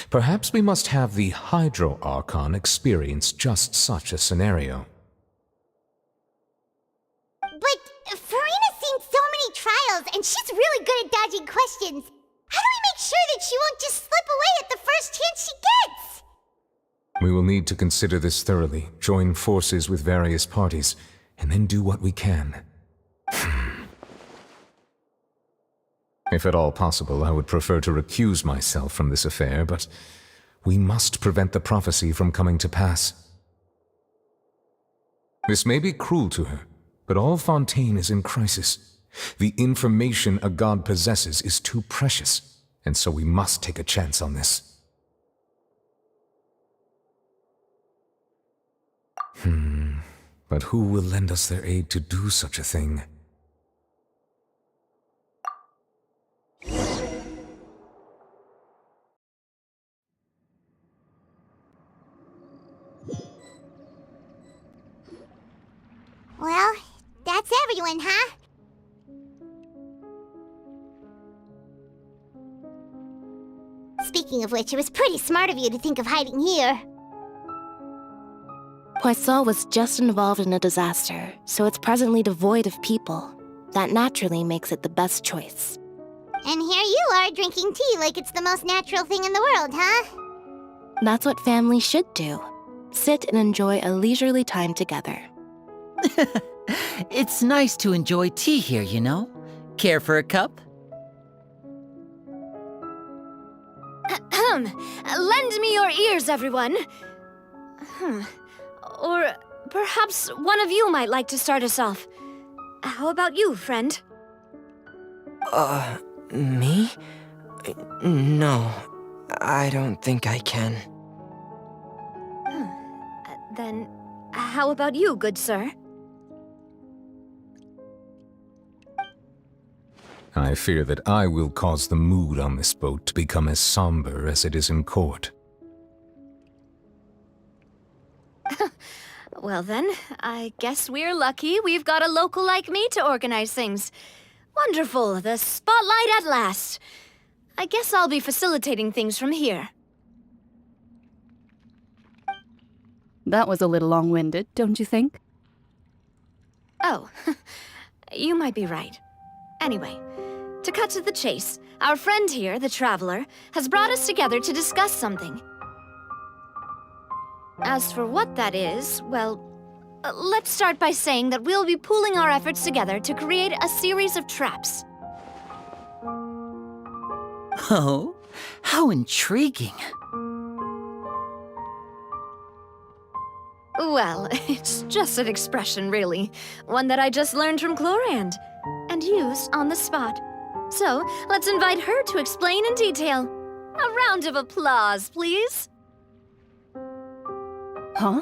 [SPEAKER 7] Perhaps we must have the Hydro Archon experience just such a scenario.
[SPEAKER 8] But Farina's seen so many trials, and she's really good at dodging questions. How do we make sure that she won't just slip away at the first chance she gets?
[SPEAKER 7] We will need to consider this thoroughly, join forces with various parties, and then do what we can. If at all possible, I would prefer to recuse myself from this affair, but we must prevent the prophecy from coming to pass. This may be cruel to her, but all Fontaine is in crisis. The information a god possesses is too precious, and so we must take a chance on this. But who will lend us their aid to do such a thing?
[SPEAKER 8] Well, That's everyone, huh? Speaking of which, it was pretty smart of you to think of hiding here.
[SPEAKER 13] Poisson was just involved in a disaster, so it's presently devoid of people. That naturally makes it the best choice.
[SPEAKER 8] And here you are drinking tea like it's the most natural thing in the world, huh?
[SPEAKER 13] That's what family should do. Sit and enjoy a leisurely time together.
[SPEAKER 9] It's nice to enjoy tea here, you know? Care for a cup?
[SPEAKER 2] Lend me your ears, everyone. Or perhaps one of you might like to start us off. How about you, friend?
[SPEAKER 14] Me? No, I don't think I can.
[SPEAKER 2] Then, how about you, good sir?
[SPEAKER 7] I fear that I will cause the mood on this boat to become as somber as it is in court.
[SPEAKER 2] Well then, I guess we're lucky we've got a local like me to organize things. Wonderful, the spotlight at last. I guess I'll be facilitating things from here.
[SPEAKER 15] That was a little long-winded, don't you think?
[SPEAKER 2] Oh, you might be right. Anyway, to cut to the chase, our friend here, the Traveler, has brought us together to discuss something. As for what that is, well, let's start by saying that we'll be pooling our efforts together to create a series of traps.
[SPEAKER 9] Oh, how intriguing.
[SPEAKER 2] Well, it's just an expression, really. One that I just learned from Chlorand, and used on the spot. So, let's invite her to explain in detail. A round of applause, please.
[SPEAKER 15] Huh?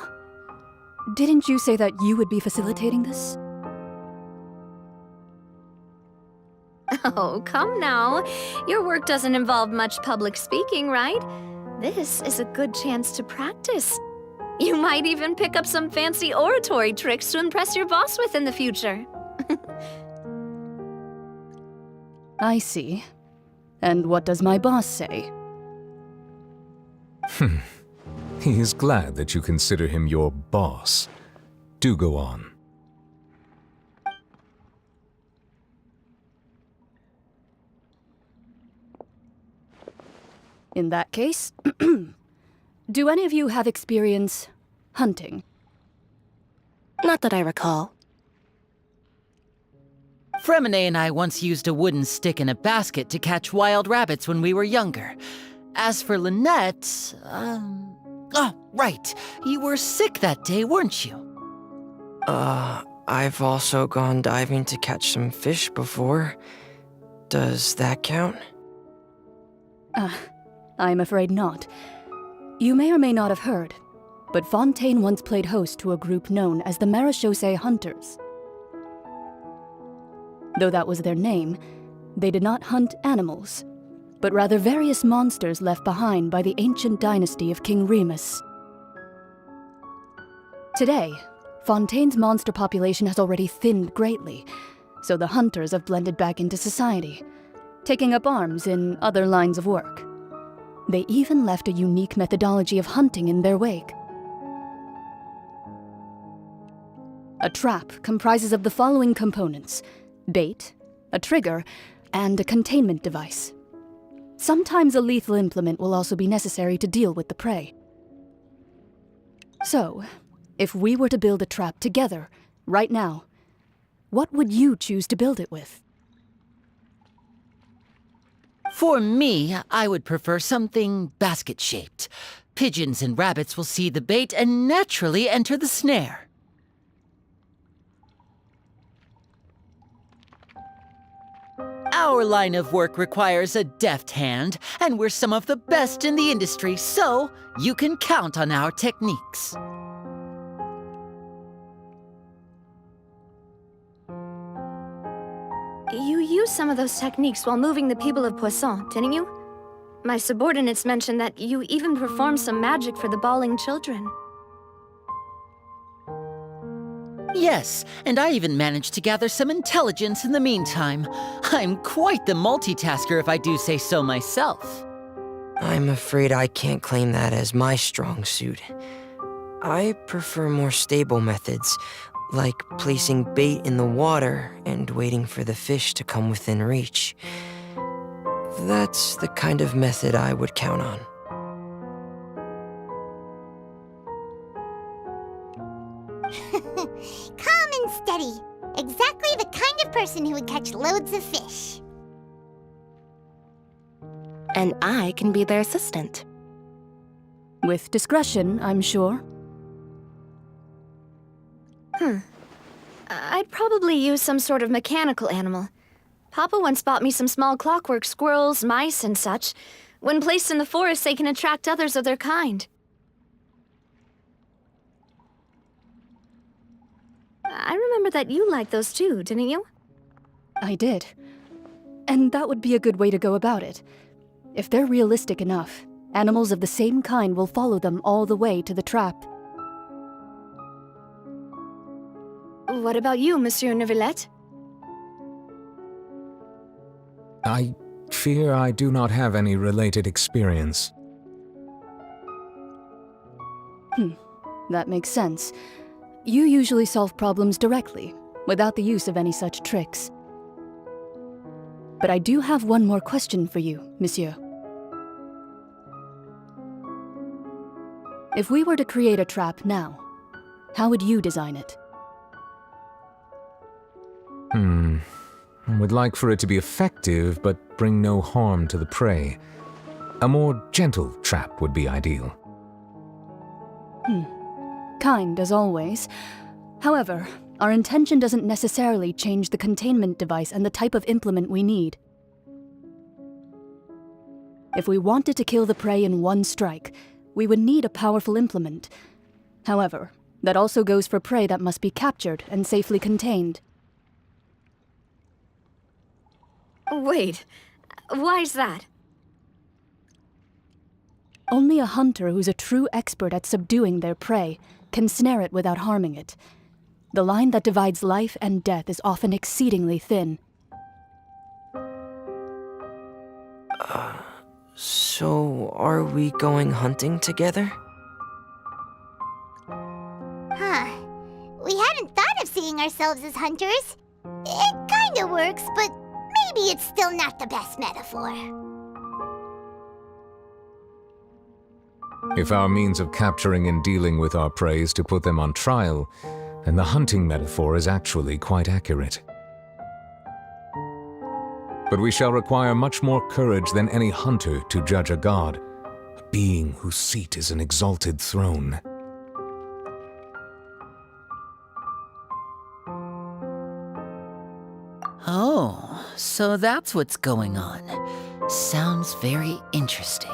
[SPEAKER 15] Didn't you say that you would be facilitating this?
[SPEAKER 2] Oh, come now. Your work doesn't involve much public speaking, right? This is a good chance to practice. You might even pick up some fancy oratory tricks to impress your boss with in the future.
[SPEAKER 15] I see. And what does my boss say?
[SPEAKER 7] He is glad that you consider him your boss. Do go on.
[SPEAKER 15] In that case, do any of you have experience hunting?
[SPEAKER 13] Not that I recall.
[SPEAKER 9] Fremine and I once used a wooden stick and a basket to catch wild rabbits when we were younger. As for Lynette, oh, right. You were sick that day, weren't you?
[SPEAKER 14] I've also gone diving to catch some fish before. Does that count?
[SPEAKER 15] I'm afraid not. You may or may not have heard, but Fontaine once played host to a group known as the Marechaussee Hunters. Though that was their name, they did not hunt animals, but rather various monsters left behind by the ancient dynasty of King Remus. Today, Fontaine's monster population has already thinned greatly, so the hunters have blended back into society, taking up arms in other lines of work. They even left a unique methodology of hunting in their wake. A trap comprises of the following components: bait, a trigger, and a containment device. Sometimes a lethal implement will also be necessary to deal with the prey. So, if we were to build a trap together, right now, what would you choose to build it with?
[SPEAKER 9] For me, I would prefer something basket-shaped. Pigeons and rabbits will see the bait and naturally enter the snare. Our line of work requires a deft hand, and we're some of the best in the industry, so you can count on our techniques.
[SPEAKER 2] You used some of those techniques while moving the people of Poisson, didn't you? My subordinates mentioned that you even performed some magic for the bawling children.
[SPEAKER 9] Yes, and I even managed to gather some intelligence in the meantime. I'm quite the multitasker if I do say so myself.
[SPEAKER 14] I'm afraid I can't claim that as my strong suit. I prefer more stable methods, like placing bait in the water and waiting for the fish to come within reach. That's the kind of method I would count on.
[SPEAKER 8] Calm and steady. Exactly the kind of person who would catch loads of fish.
[SPEAKER 13] And I can be their assistant.
[SPEAKER 15] With discretion, I'm sure.
[SPEAKER 2] I'd probably use some sort of mechanical animal. Papa once bought me some small clockwork squirrels, mice, and such. When placed in the forest, they can attract others of their kind. I remember that you liked those too, didn't you?
[SPEAKER 15] I did. And that would be a good way to go about it. If they're realistic enough, animals of the same kind will follow them all the way to the trap.
[SPEAKER 2] What about you, Monsieur Neuvillette?
[SPEAKER 7] I fear I do not have any related experience.
[SPEAKER 15] That makes sense. You usually solve problems directly, without the use of any such tricks. But I do have one more question for you, Monsieur. If we were to create a trap now, how would you design it?
[SPEAKER 7] I would like for it to be effective, but bring no harm to the prey. A more gentle trap would be ideal.
[SPEAKER 15] Kind, as always. However, our intention doesn't necessarily change the containment device and the type of implement we need. If we wanted to kill the prey in one strike, we would need a powerful implement. However, that also goes for prey that must be captured and safely contained.
[SPEAKER 2] Wait, why's that?
[SPEAKER 15] Only a hunter who's a true expert at subduing their prey can snare it without harming it. The line that divides life and death is often exceedingly thin.
[SPEAKER 14] So are we going hunting together?
[SPEAKER 8] We hadn't thought of seeing ourselves as hunters. It kinda works, but maybe it's still not the best metaphor.
[SPEAKER 7] If our means of capturing and dealing with our prey is to put them on trial, then the hunting metaphor is actually quite accurate. But we shall require much more courage than any hunter to judge a god, a being whose seat is an exalted throne.
[SPEAKER 9] Oh, so that's what's going on. Sounds very interesting.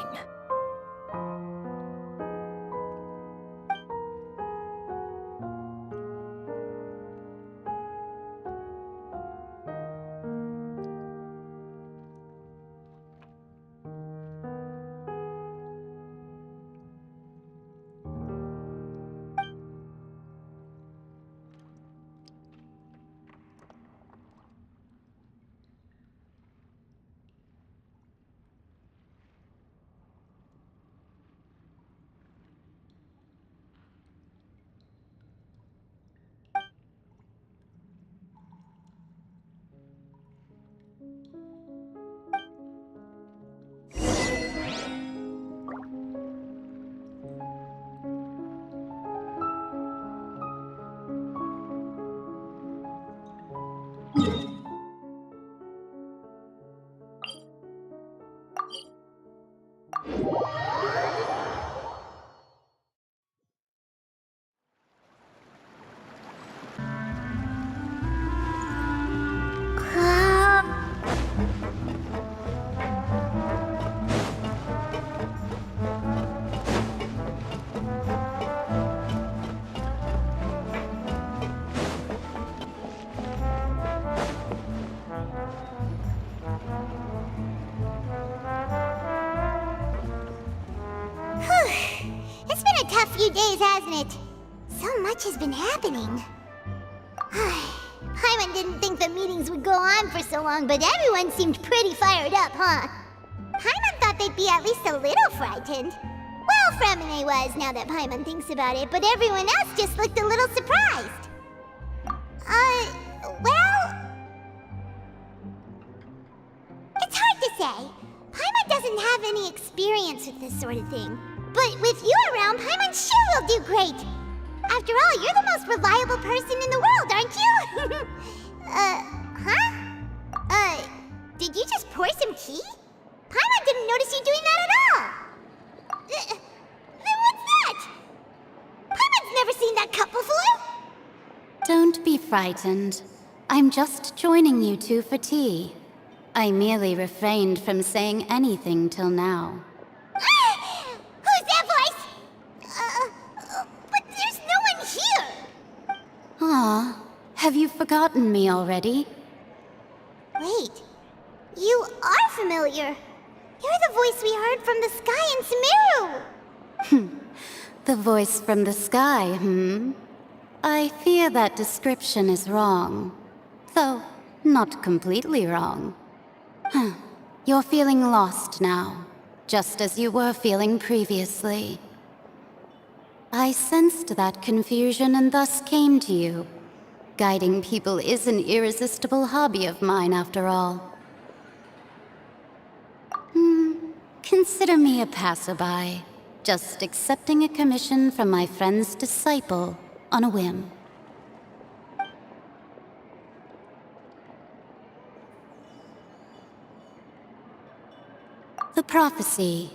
[SPEAKER 8] It's been a tough few days, hasn't it? So much has been happening. didn't think the meetings would go on for so long, but everyone seemed pretty fired up, huh? Paimon thought they'd be at least a little frightened. Well, Fremine was, now that Paimon thinks about it, but everyone else just looked a little surprised. Well... It's hard to say. Paimon doesn't have any experience with this sort of thing. But with you around, Paimon sure will do great. After all, you're the most reliable person in the world, aren't you? Did you just pour some tea? Paimon didn't notice you doing that at all. Then what's that? Paimon's never seen that cup before.
[SPEAKER 12] Don't be frightened. I'm just joining you two for tea. I merely refrained from saying anything till now.
[SPEAKER 8] Who's that voice? But there's no one here.
[SPEAKER 12] Aw, have you forgotten me already?
[SPEAKER 8] Wait, you are familiar. You're the voice we heard from the sky in Sumeru.
[SPEAKER 12] The voice from the sky, I fear that description is wrong. Though, not completely wrong. You're feeling lost now, just as you were feeling previously. I sensed that confusion and thus came to you. Guiding people is an irresistible hobby of mine, after all. Consider me a passerby, just accepting a commission from my friend's disciple on a whim. The prophecy.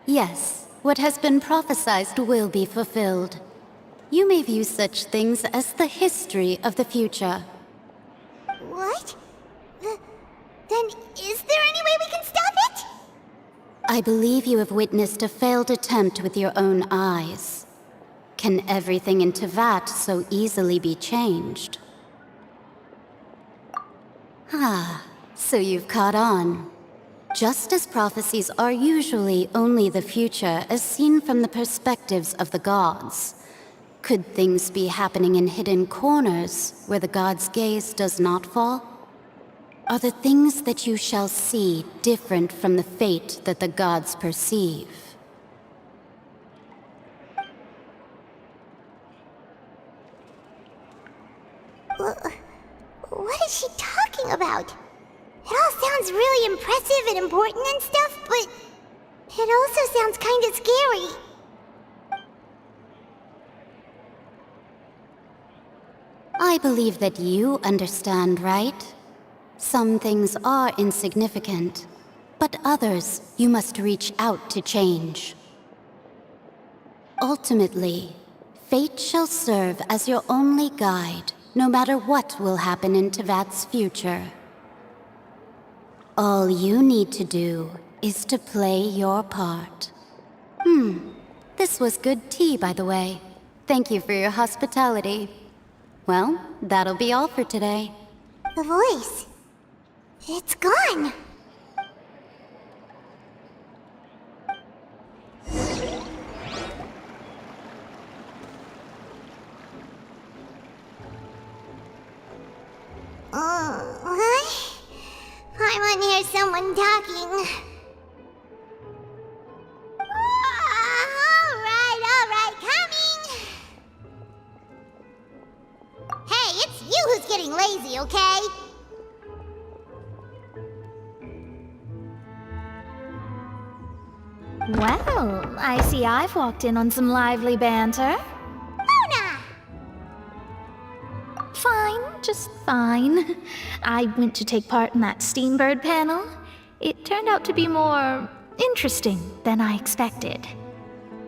[SPEAKER 12] Yes, what has been prophesied will be fulfilled. You may view such things as the history of the future.
[SPEAKER 8] What? Then is there any way we can stop it?
[SPEAKER 12] I believe you have witnessed a failed attempt with your own eyes. Can everything in Tevat so easily be changed? So you've caught on. Just as prophecies are usually only the future as seen from the perspectives of the gods, could things be happening in hidden corners where the gods' gaze does not fall? Are the things that you shall see different from the fate that the gods perceive?
[SPEAKER 8] What is she talking about? It all sounds really impressive and important and stuff, but it also sounds kind of scary.
[SPEAKER 12] I believe that you understand, right? Some things are insignificant, but others you must reach out to change. Ultimately, fate shall serve as your only guide, no matter what will happen in Tevat's future. All you need to do is to play your part. This was good tea, by the way. Thank you for your hospitality. Well, that'll be all for today.
[SPEAKER 8] The voice. It's gone. I want to hear someone talking. All right, coming. Hey, it's you who's getting lazy, okay?
[SPEAKER 10] Well, I see I've walked in on some lively banter.
[SPEAKER 8] Mona!
[SPEAKER 10] Fine, just fine. I went to take part in that Steambird panel. It turned out to be more interesting than I expected.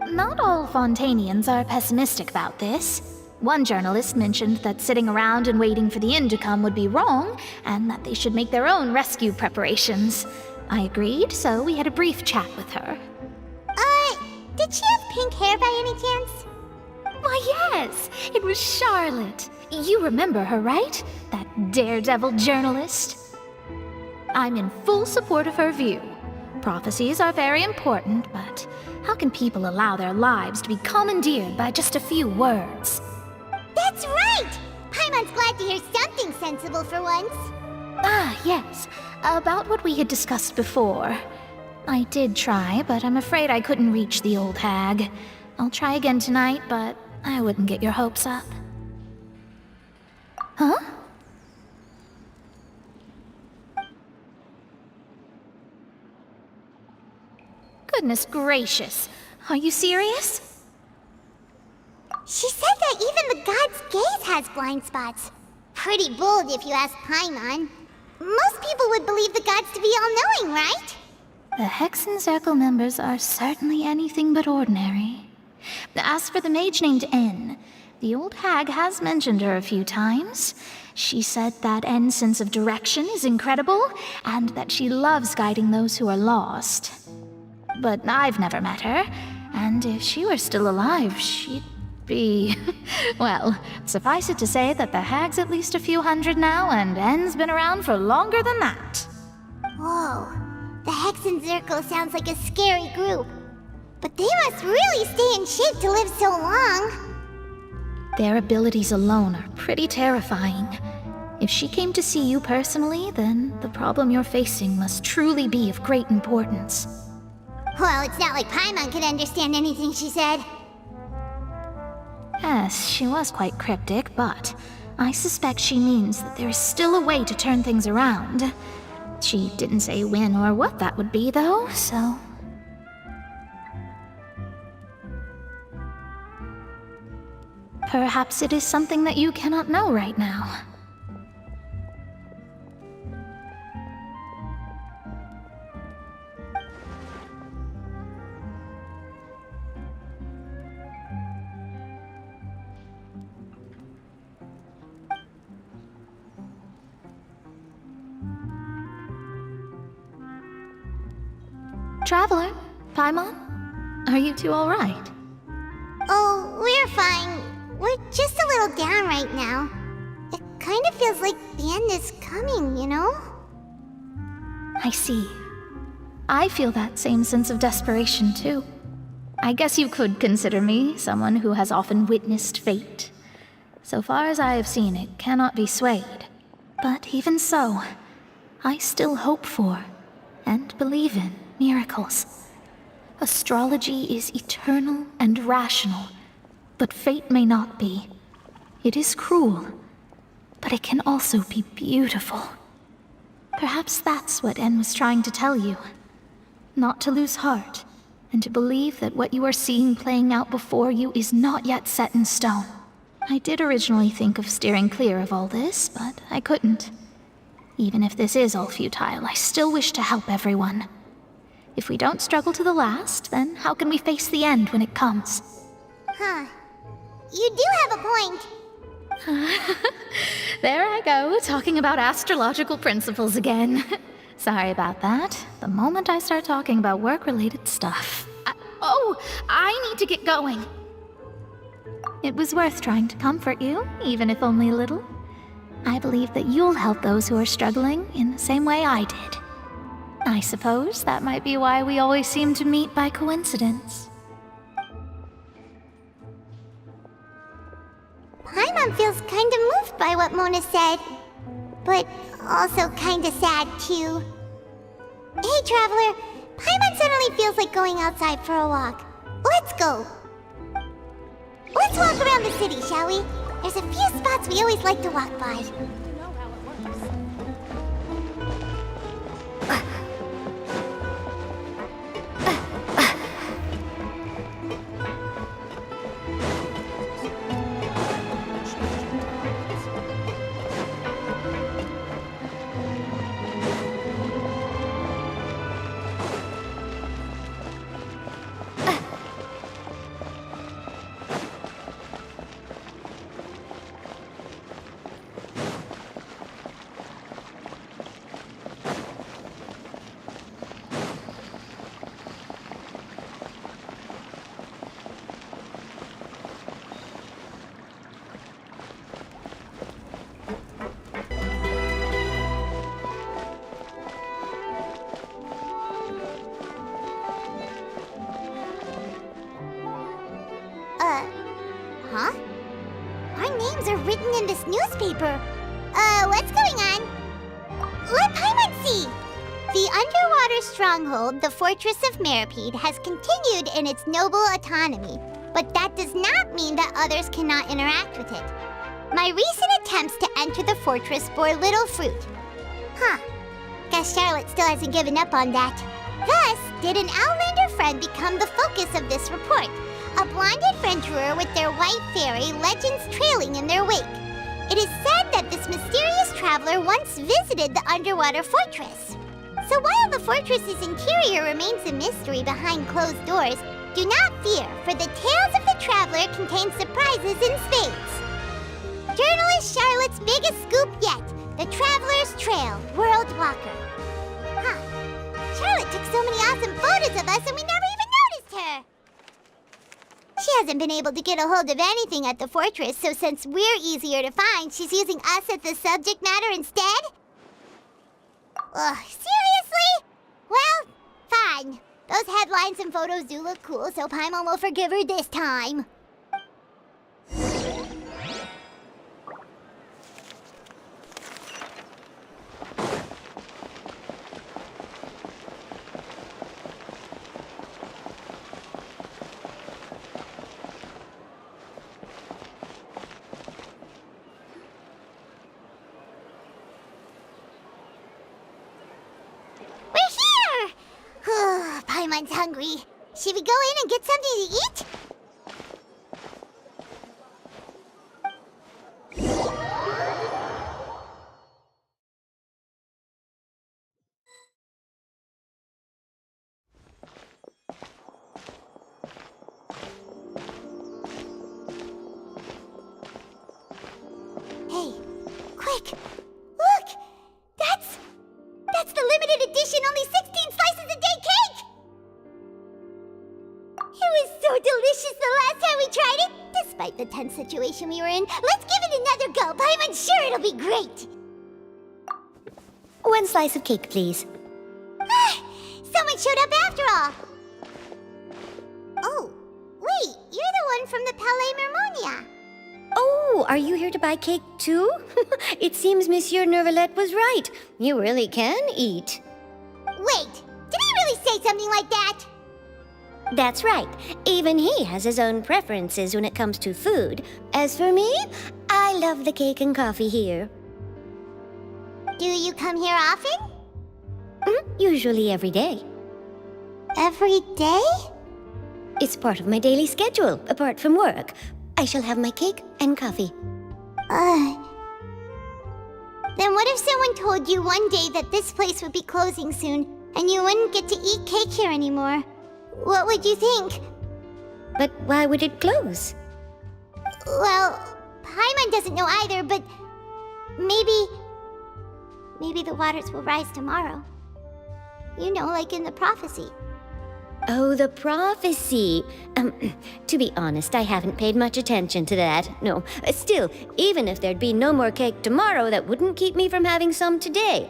[SPEAKER 10] Not all Fontainians are pessimistic about this. One journalist mentioned that sitting around and waiting for the end to come would be wrong, and that they should make their own rescue preparations. I agreed, so we had a brief chat with her.
[SPEAKER 8] Did she have pink hair by any chance?
[SPEAKER 10] Why, yes! It was Charlotte. You remember her, right? That daredevil journalist? I'm in full support of her view. Prophecies are very important, but how can people allow their lives to be commandeered by just a few words?
[SPEAKER 8] That's right! Paimon's glad to hear something something sensible for once.
[SPEAKER 10] Ah, yes. About what we had discussed before. I did try, but I'm afraid I couldn't reach the old hag. I'll try again tonight, but I wouldn't get your hopes up. Huh? Goodness gracious. Are you serious?
[SPEAKER 8] She said that even the god's gaze has blind spots. Pretty bold if you ask Paimon. Most people would believe the gods to be all-knowing, right?
[SPEAKER 10] The Hexen Circle members are certainly anything but ordinary. As for the mage named N, the old hag has mentioned her a few times. She said that N's sense of direction is incredible, and that she loves guiding those who are lost. But I've never met her, and if she were still alive, she'd be... well, suffice it to say that the hag's at least a few hundred now, and N's been around for longer than that.
[SPEAKER 8] Whoa. The Hexen Circle sounds like a scary group. But they must really stay in shape to live so long.
[SPEAKER 10] Their abilities alone are pretty terrifying. If she came to see you personally, then the problem you're facing must truly be of great importance.
[SPEAKER 8] Well, it's not like Paimon could understand anything she said.
[SPEAKER 10] Yes, she was quite cryptic, but I suspect she means that there is still a way to turn things around. She didn't say when or what that would be, though, so... Perhaps it is something that you cannot know right now. Traveler, Paimon, are you two all right?
[SPEAKER 8] Oh, we're fine. We're just a little down right now. It kind of feels like the end is coming, you know?
[SPEAKER 10] I see. I feel that same sense of desperation, too. I guess you could consider me someone who has often witnessed fate. So far as I have seen, it cannot be swayed. But even so, I still hope for, and believe in, miracles. Astrology is eternal and rational, but fate may not be. It is cruel, but it can also be beautiful. Perhaps that's what En was trying to tell you. Not to lose heart, and to believe that what you are seeing playing out before you is not yet set in stone. I did originally think of steering clear of all this, but I couldn't. Even if this is all futile, I still wish to help everyone. If we don't struggle to the last, then how can we face the end when it comes?
[SPEAKER 8] Huh. You do have a point.
[SPEAKER 10] There I go, talking about astrological principles again. Sorry about that. The moment I start talking about work-related stuff... I need to get going. It was worth trying to comfort you, even if only a little. I believe that you'll help those who are struggling in the same way I did. I suppose that might be why we always seem to meet by coincidence.
[SPEAKER 8] Paimon feels kind of moved by what Mona said, but also kind of sad too. Hey, Traveler, Paimon suddenly feels like going outside for a walk. Let's go. Let's walk around the city, shall we? There's a few spots we always like to walk by. Huh? Our names are written in this newspaper. what's going on? Let Paimon see! The underwater stronghold, the Fortress of Meripede, has continued in its noble autonomy, but that does not mean that others cannot interact with it. My recent attempts to enter the fortress bore little fruit. Huh. Guess Charlotte still hasn't given up on that. Thus, did an Outlander friend become the focus of this report? A blonde adventurer with their white fairy, legends trailing in their wake. It is said that this mysterious traveler once visited the underwater fortress. So while the fortress's interior remains a mystery behind closed doors, do not fear, for the tales of the traveler contain surprises in spades. Journalist Charlotte's biggest scoop yet, the Traveler's Trail, World Walker. Huh. Charlotte took so many awesome photos of us and we never even noticed her. She hasn't been able to get a hold of anything at the fortress, so since we're easier to find, she's using us as the subject matter instead? Ugh, seriously? Well, fine. Those headlines and photos do look cool, so Paimon will forgive her this time. Paimon's hungry. Should we go in and get something to eat? Hey, quick! Look! That's the limited edition, only 16 slices a day cake! It was so delicious the last time we tried it! Despite the tense situation we were in, let's give it another go! I'm sure it'll be great!
[SPEAKER 16] 1 slice of cake, please.
[SPEAKER 8] Someone showed up after all! Oh, wait, you're the one from the Palais Mermonia.
[SPEAKER 16] Oh, are you here to buy cake too? It seems Monsieur Nervalette was right. You really can eat.
[SPEAKER 8] Wait, did he really say something like that?
[SPEAKER 16] That's right. Even he has his own preferences when it comes to food. As for me, I love the cake and coffee here.
[SPEAKER 8] Do you come here often?
[SPEAKER 16] Usually every day.
[SPEAKER 8] Every day?
[SPEAKER 16] It's part of my daily schedule, apart from work. I shall have my cake and coffee.
[SPEAKER 8] Then what if someone told you one day that this place would be closing soon, and you wouldn't get to eat cake here anymore? What would you think?
[SPEAKER 16] But why would it close?
[SPEAKER 8] Well, Paimon doesn't know either, but maybe the waters will rise tomorrow. You know, like in the prophecy.
[SPEAKER 16] Oh, the prophecy. To be honest, I haven't paid much attention to that. No, still, even if there'd be no more cake tomorrow, that wouldn't keep me from having some today.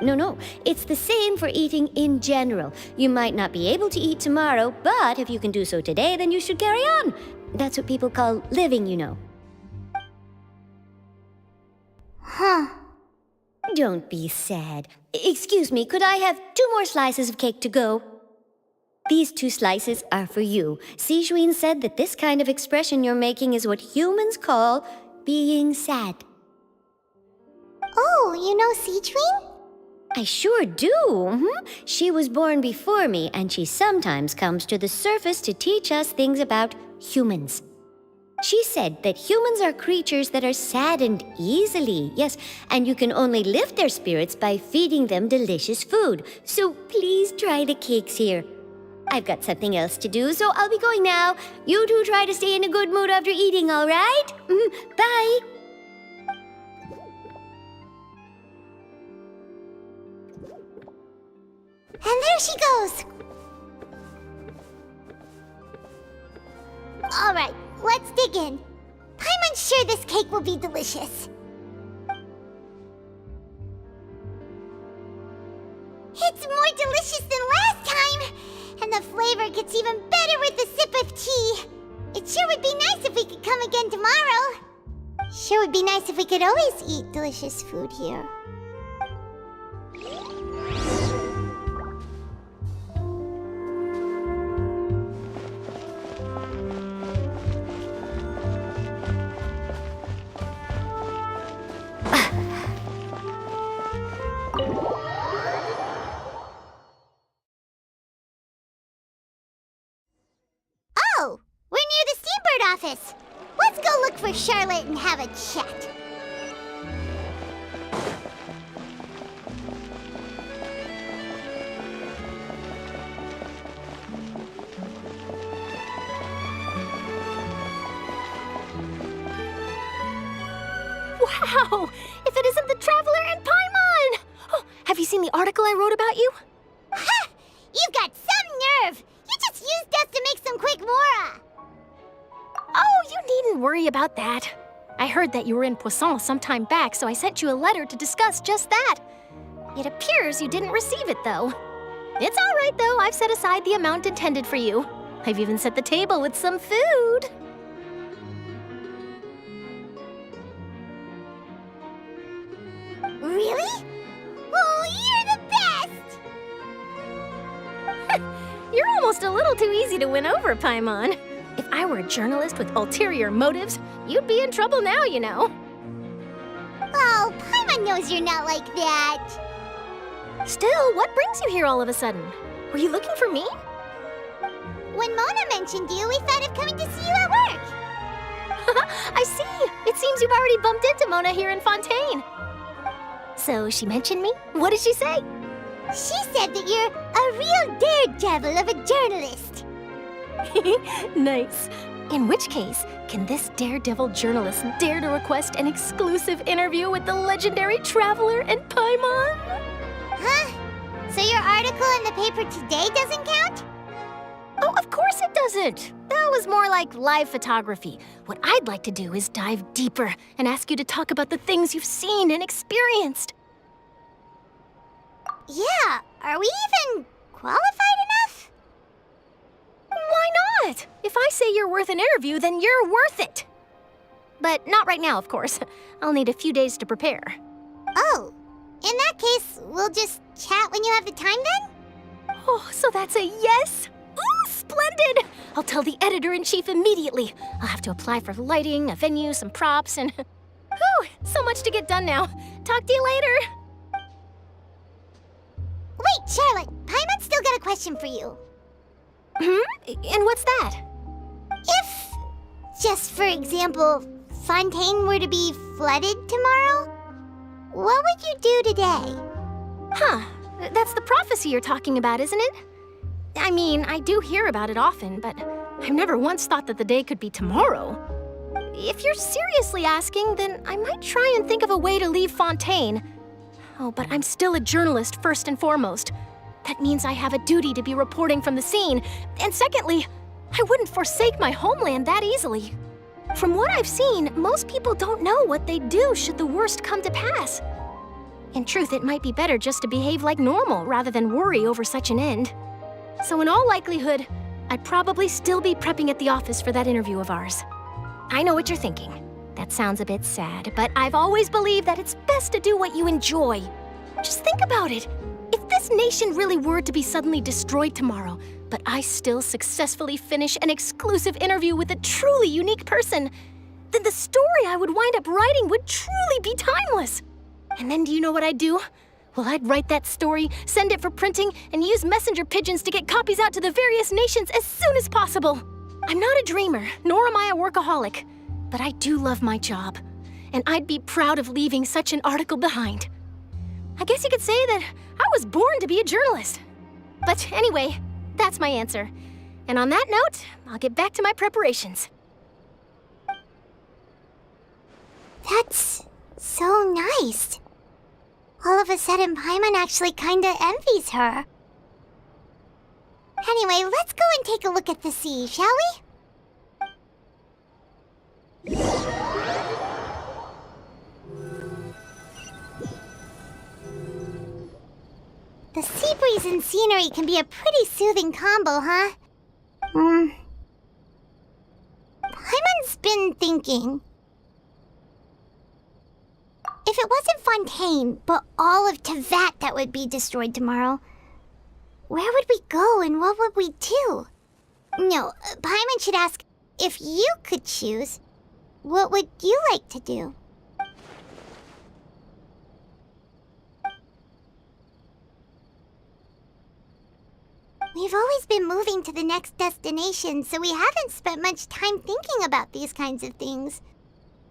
[SPEAKER 16] No, it's the same for eating in general. You might not be able to eat tomorrow, but if you can do so today, then you should carry on. That's what people call living, you know.
[SPEAKER 8] Huh.
[SPEAKER 16] Don't be sad. Excuse me, could I have 2 more slices of cake to go? These 2 slices are for you. Sijuin said that this kind of expression you're making is what humans call being sad.
[SPEAKER 8] Oh, you know Sijuin?
[SPEAKER 16] I sure do. She was born before me, and she sometimes comes to the surface to teach us things about humans. She said that humans are creatures that are saddened easily, yes, and you can only lift their spirits by feeding them delicious food. So please try the cakes here. I've got something else to do, so I'll be going now. You two try to stay in a good mood after eating, all right? Bye.
[SPEAKER 8] And there she goes! Alright, let's dig in. Paimon's sure this cake will be delicious. It's more delicious than last time! And the flavor gets even better with a sip of tea. It sure would be nice if we could come again tomorrow. Sure would be nice if we could always eat delicious food here. Oh, we're near the Steambird office. Let's go look for Charlotte and have a chat.
[SPEAKER 17] Wow! If it isn't the Traveler and Paimon! Oh, have you seen the article I wrote about you?
[SPEAKER 8] Ha! You've got some nerve! You just used us to make some quick mora!
[SPEAKER 17] Oh, you needn't worry about that. I heard that you were in Poisson some time back, so I sent you a letter to discuss just that. It appears you didn't receive it, though. It's all right, though. I've set aside the amount intended for you. I've even set the table with some food.
[SPEAKER 8] Really? Oh, you're the best!
[SPEAKER 17] You're almost a little too easy to win over, Paimon. If I were a journalist with ulterior motives, you'd be in trouble now, you know.
[SPEAKER 8] Oh, Paimon knows you're not like that.
[SPEAKER 17] Still, what brings you here all of a sudden? Were you looking for me?
[SPEAKER 8] When Mona mentioned you, we thought of coming to see you at work.
[SPEAKER 17] I see. It seems you've already bumped into Mona here in Fontaine. So she mentioned me? What did she say?
[SPEAKER 8] She said that you're a real daredevil of a journalist.
[SPEAKER 17] Nice. In which case, can this daredevil journalist dare to request an exclusive interview with the legendary Traveler and Paimon?
[SPEAKER 8] Huh? So your article in the paper today doesn't count?
[SPEAKER 17] Oh, of course it doesn't. That was more like live photography. What I'd like to do is dive deeper and ask you to talk about the things you've seen and experienced.
[SPEAKER 8] Yeah, are we even qualified enough?
[SPEAKER 17] Why not? If I say you're worth an interview, then you're worth it. But not right now, of course. I'll need a few days to prepare.
[SPEAKER 8] Oh, in that case, we'll just chat when you have the time then?
[SPEAKER 17] Oh, so that's a yes? Ooh, splendid! I'll tell the editor-in-chief immediately. I'll have to apply for lighting, a venue, some props, and... Whew, so much to get done now. Talk to you later.
[SPEAKER 8] Wait, Charlotte, Paimon's still got a question for you.
[SPEAKER 17] And what's that?
[SPEAKER 8] If, just for example, Fontaine were to be flooded tomorrow, what would you do today?
[SPEAKER 17] Huh, that's the prophecy you're talking about, isn't it? I mean, I do hear about it often, but I've never once thought that the day could be tomorrow. If you're seriously asking, then I might try and think of a way to leave Fontaine. Oh, but I'm still a journalist first and foremost. That means I have a duty to be reporting from the scene. And secondly, I wouldn't forsake my homeland that easily. From what I've seen, most people don't know what they'd do should the worst come to pass. In truth, it might be better just to behave like normal rather than worry over such an end. So in all likelihood, I'd probably still be prepping at the office for that interview of ours. I know what you're thinking. That sounds a bit sad, but I've always believed that it's best to do what you enjoy. Just think about it. If this nation really were to be suddenly destroyed tomorrow, but I still successfully finish an exclusive interview with a truly unique person, then the story I would wind up writing would truly be timeless. And then do you know what I'd do? Well, I'd write that story, send it for printing, and use messenger pigeons to get copies out to the various nations as soon as possible. I'm not a dreamer, nor am I a workaholic, but I do love my job, and I'd be proud of leaving such an article behind. I guess you could say that I was born to be a journalist. But anyway, that's my answer. And on that note, I'll get back to my preparations.
[SPEAKER 8] That's so nice. All of a sudden, Paimon actually kinda envies her. Anyway, let's go and take a look at the sea, shall we? The sea breeze and scenery can be a pretty soothing combo, huh? Paimon's been thinking. If it wasn't Fontaine, but all of Tevat that would be destroyed tomorrow, where would we go and what would we do? No, Paimon should ask, if you could choose, what would you like to do? We've always been moving to the next destination, so we haven't spent much time thinking about these kinds of things.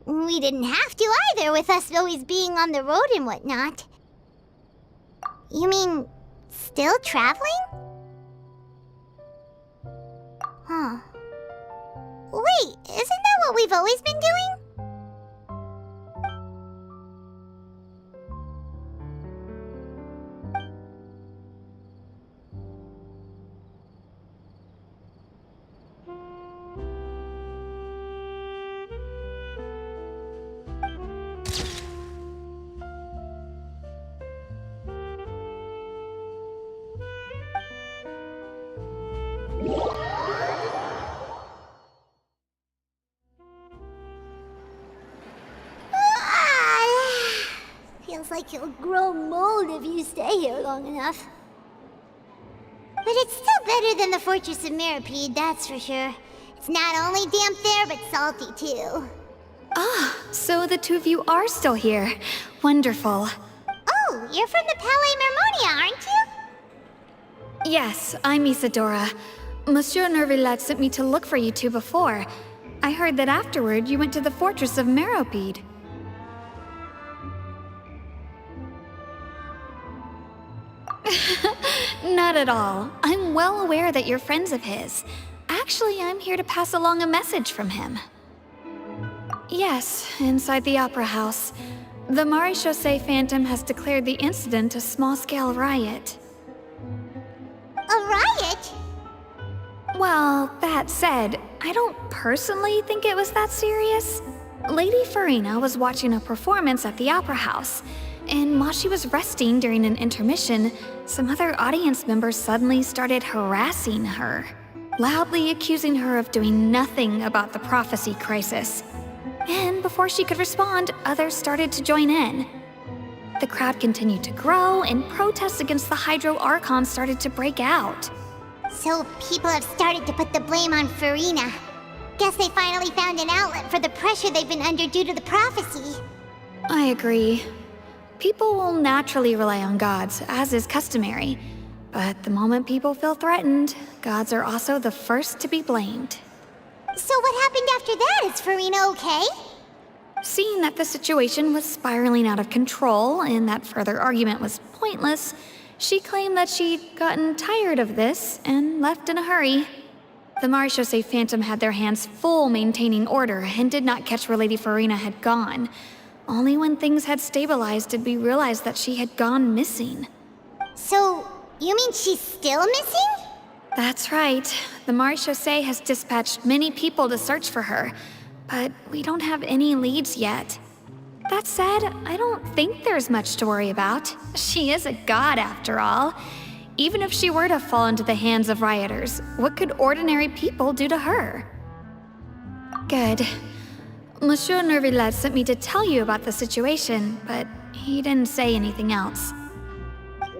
[SPEAKER 8] We didn't have to either, with us always being on the road and whatnot. You mean, still traveling? Huh. Wait, isn't that what we've always been doing? Feels like you'll grow mold if you stay here long enough. But it's still better than the Fortress of Mirapede, that's for sure. It's not only damp there, but salty too.
[SPEAKER 2] Ah, so the two of you are still here. Wonderful.
[SPEAKER 8] Oh, you're from the Palais Mermonia, aren't you?
[SPEAKER 2] Yes, I'm Isadora. Monsieur Nervillet sent me to look for you two before. I heard that afterward you went to the Fortress of Meropide. Not at all. I'm well aware that you're friends of his. Actually, I'm here to pass along a message from him. Yes, inside the Opera House. The Maréchaussée Phantom has declared the incident a small-scale riot.
[SPEAKER 8] A riot?
[SPEAKER 2] Well, that said, I don't personally think it was that serious. Lady Farina was watching a performance at the Opera House, and while she was resting during an intermission, some other audience members suddenly started harassing her, loudly accusing her of doing nothing about the prophecy crisis. And before she could respond, others started to join in. The crowd continued to grow, and protests against the Hydro Archon started to break out.
[SPEAKER 8] So people have started to put the blame on Farina. Guess they finally found an outlet for the pressure they've been under due to the prophecy.
[SPEAKER 2] I agree. People will naturally rely on gods, as is customary. But the moment people feel threatened, gods are also the first to be blamed.
[SPEAKER 8] So what happened after that? Is Farina okay?
[SPEAKER 2] Seeing that the situation was spiraling out of control and that further argument was pointless, she claimed that she'd gotten tired of this and left in a hurry. The Maréchaussée Phantom had their hands full maintaining order and did not catch where Lady Farina had gone. Only when things had stabilized did we realize that she had gone missing.
[SPEAKER 8] So, you mean she's still missing?
[SPEAKER 2] That's right. The Maréchaussée has dispatched many people to search for her, but we don't have any leads yet. That said, I don't think there's much to worry about. She is a god after all. Even if she were to fall into the hands of rioters, what could ordinary people do to her? Good. Monsieur Nervillet sent me to tell you about the situation, but he didn't say anything else.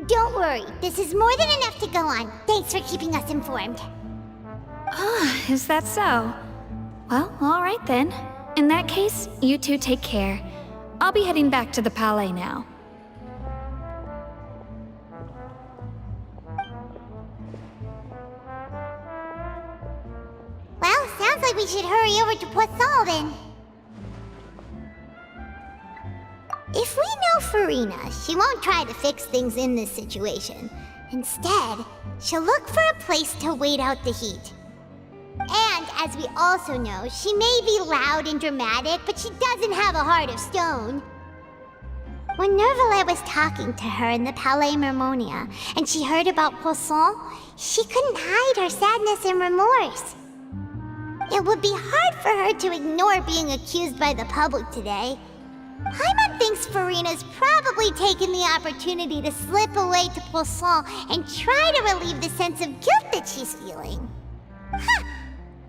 [SPEAKER 8] Don't worry, this is more than enough to go on. Thanks for keeping us informed.
[SPEAKER 2] Ah, is that so? Well, all right then. In that case, you two take care. I'll be heading back to the Palais now.
[SPEAKER 8] Well, sounds like we should hurry over to Poisson then. If we know Farina, she won't try to fix things in this situation. Instead, she'll look for a place to wait out the heat. And, as we also know, she may be loud and dramatic, but she doesn't have a heart of stone. When Nervillet was talking to her in the Palais Mermonia, and she heard about Poisson, she couldn't hide her sadness and remorse. It would be hard for her to ignore being accused by the public today. Paimon thinks Farina's probably taken the opportunity to slip away to Poisson and try to relieve the sense of guilt that she's feeling. Huh.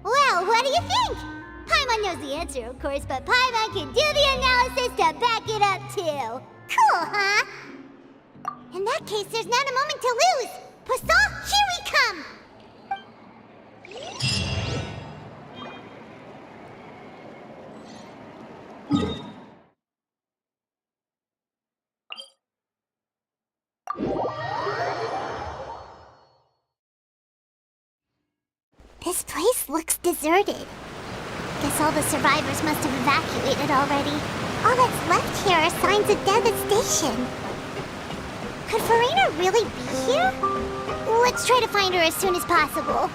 [SPEAKER 8] Well, what do you think? Paimon knows the answer, of course, but Paimon can do the analysis to back it up, too. Cool, huh? In that case, there's not a moment to lose. Poisson, here we come! This place looks deserted. Guess all the survivors must have evacuated already. All that's left here are signs of devastation. Could Farina really be here? Let's try to find her as soon as possible.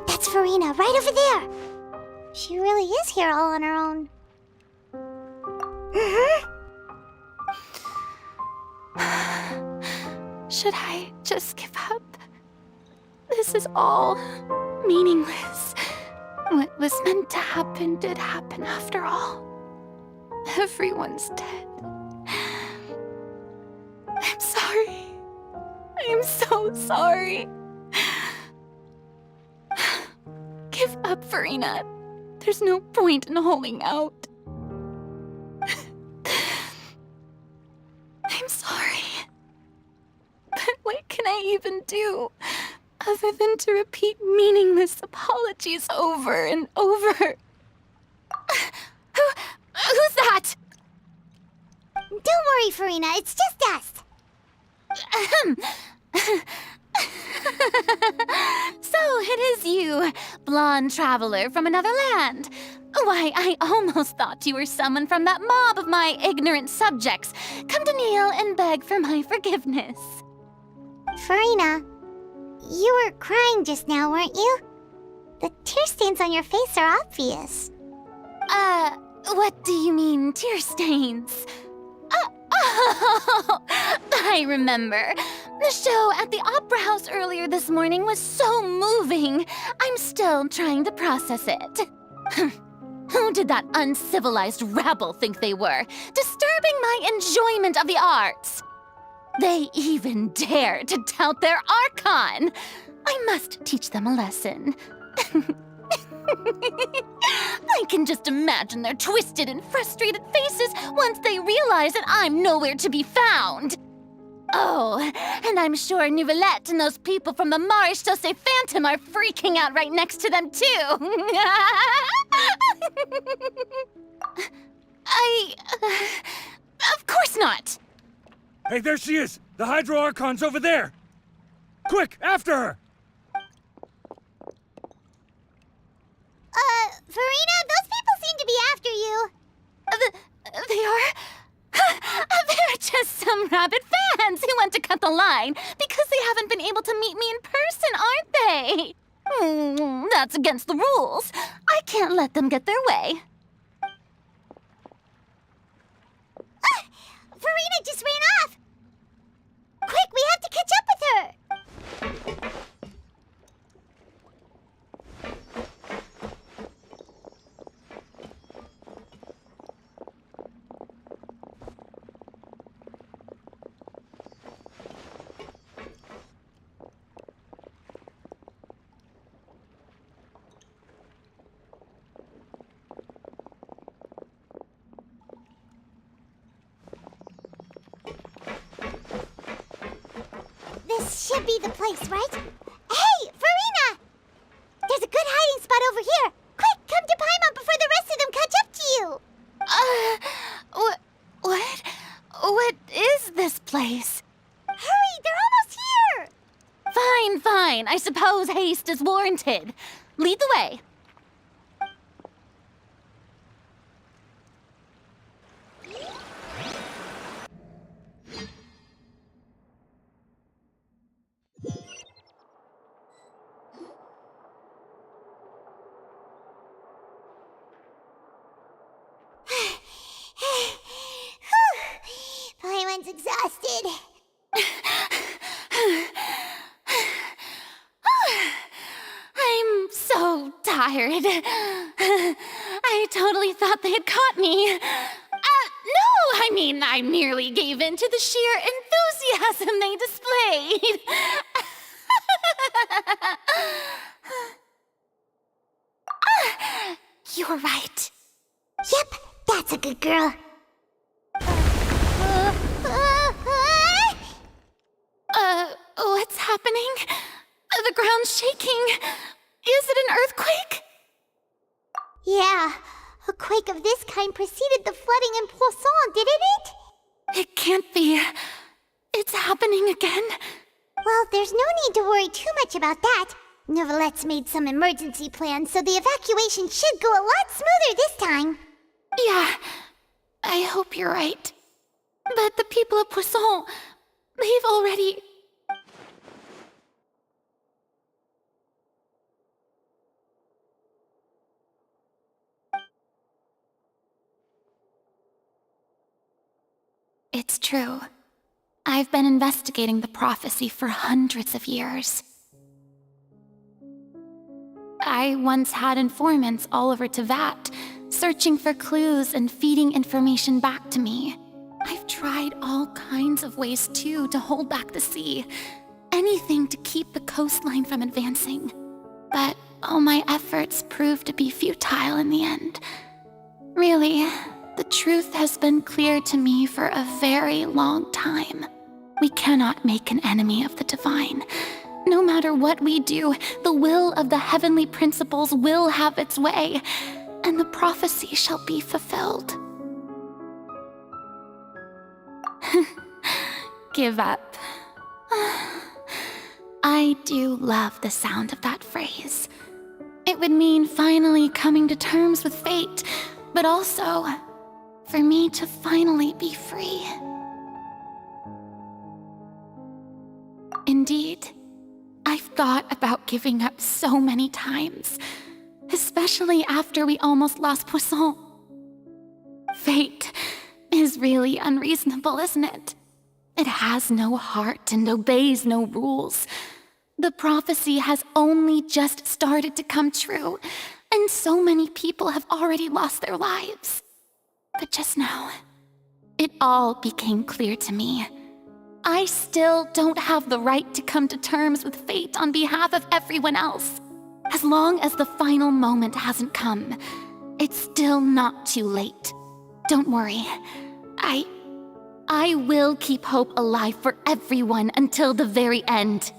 [SPEAKER 8] That's Farina, right over there. She really is here all on her own.
[SPEAKER 12] Should I just give up? This is all meaningless. What was meant to happen did happen after all. Everyone's dead. I'm sorry. I'm so sorry. Give up, Farina. There's no point in holding out. I'm sorry. But what can I even do other than to repeat meaningless apologies over and over? Who's that?
[SPEAKER 8] Don't worry, Farina. It's just us.
[SPEAKER 12] So it is you, blonde traveler from another land. Why, I almost thought you were someone from that mob of my ignorant subjects, come to kneel and beg for my forgiveness.
[SPEAKER 8] Farina, you were crying just now, weren't you? The tear stains on your face are obvious.
[SPEAKER 12] What do you mean, tear stains? Oh, I remember. The show at the Opera House earlier this morning was so moving. I'm still trying to process it. Who did that uncivilized rabble think they were, disturbing my enjoyment of the arts? They even dare to tout their Archon. I must teach them a lesson. I can just imagine their twisted and frustrated faces once they realize that I'm nowhere to be found. Oh, and I'm sure Nouvellette and those people from the Marish Chaussee Phantom are freaking out right next to them, too. Of course not.
[SPEAKER 18] Hey, there she is! The Hydro Archon's over there! Quick, after her!
[SPEAKER 8] Farina, those people seem to be after you.
[SPEAKER 12] They are? They're just some rabid fans who want to cut the line because they haven't been able to meet me in person, aren't they? That's against the rules. I can't let them get their way.
[SPEAKER 8] Farina just ran off! Quick, we have to catch up with her! This should be the place, right? Hey, Farina! There's a good hiding spot over here. Quick, come to Paimon before the rest of them catch up to you.
[SPEAKER 12] What is this place?
[SPEAKER 8] Hurry, they're almost here.
[SPEAKER 12] Fine. I suppose haste is warranted. Lead the way.
[SPEAKER 8] Paimon everyone's exhausted.
[SPEAKER 12] I'm so tired. I totally thought they had caught me. No, I mean, I merely gave in to the sheer enthusiasm they displayed. You're right.
[SPEAKER 8] Yep, that's a good girl.
[SPEAKER 12] What's happening? The ground's shaking. Is it an earthquake?
[SPEAKER 8] Yeah, a quake of this kind preceded the flooding in Poisson, didn't it?
[SPEAKER 12] It can't be. It's happening again.
[SPEAKER 8] Well, there's no need to worry too much about that. Neverlette's made some emergency plans, so the evacuation should go a lot smoother this time.
[SPEAKER 12] Yeah, I hope you're right. But the people of Poisson, they've already... It's true. I've been investigating the prophecy for hundreds of years. I once had informants all over Tevat, searching for clues and feeding information back to me. I've tried all kinds of ways, too, to hold back the sea. Anything to keep the coastline from advancing. But all my efforts proved to be futile in the end. Really, the truth has been clear to me for a very long time. We cannot make an enemy of the divine. No matter what we do, the will of the heavenly principles will have its way, and the prophecy shall be fulfilled. Give up. I do love the sound of that phrase. It would mean finally coming to terms with fate, but also for me to finally be free. Indeed, I've thought about giving up so many times, especially after we almost lost Poisson. Fate is really unreasonable, isn't it? It has no heart and obeys no rules. The prophecy has only just started to come true, and so many people have already lost their lives. But just now, it all became clear to me. I still don't have the right to come to terms with fate on behalf of everyone else. As long as the final moment hasn't come, it's still not too late. Don't worry. I will keep hope alive for everyone until the very end.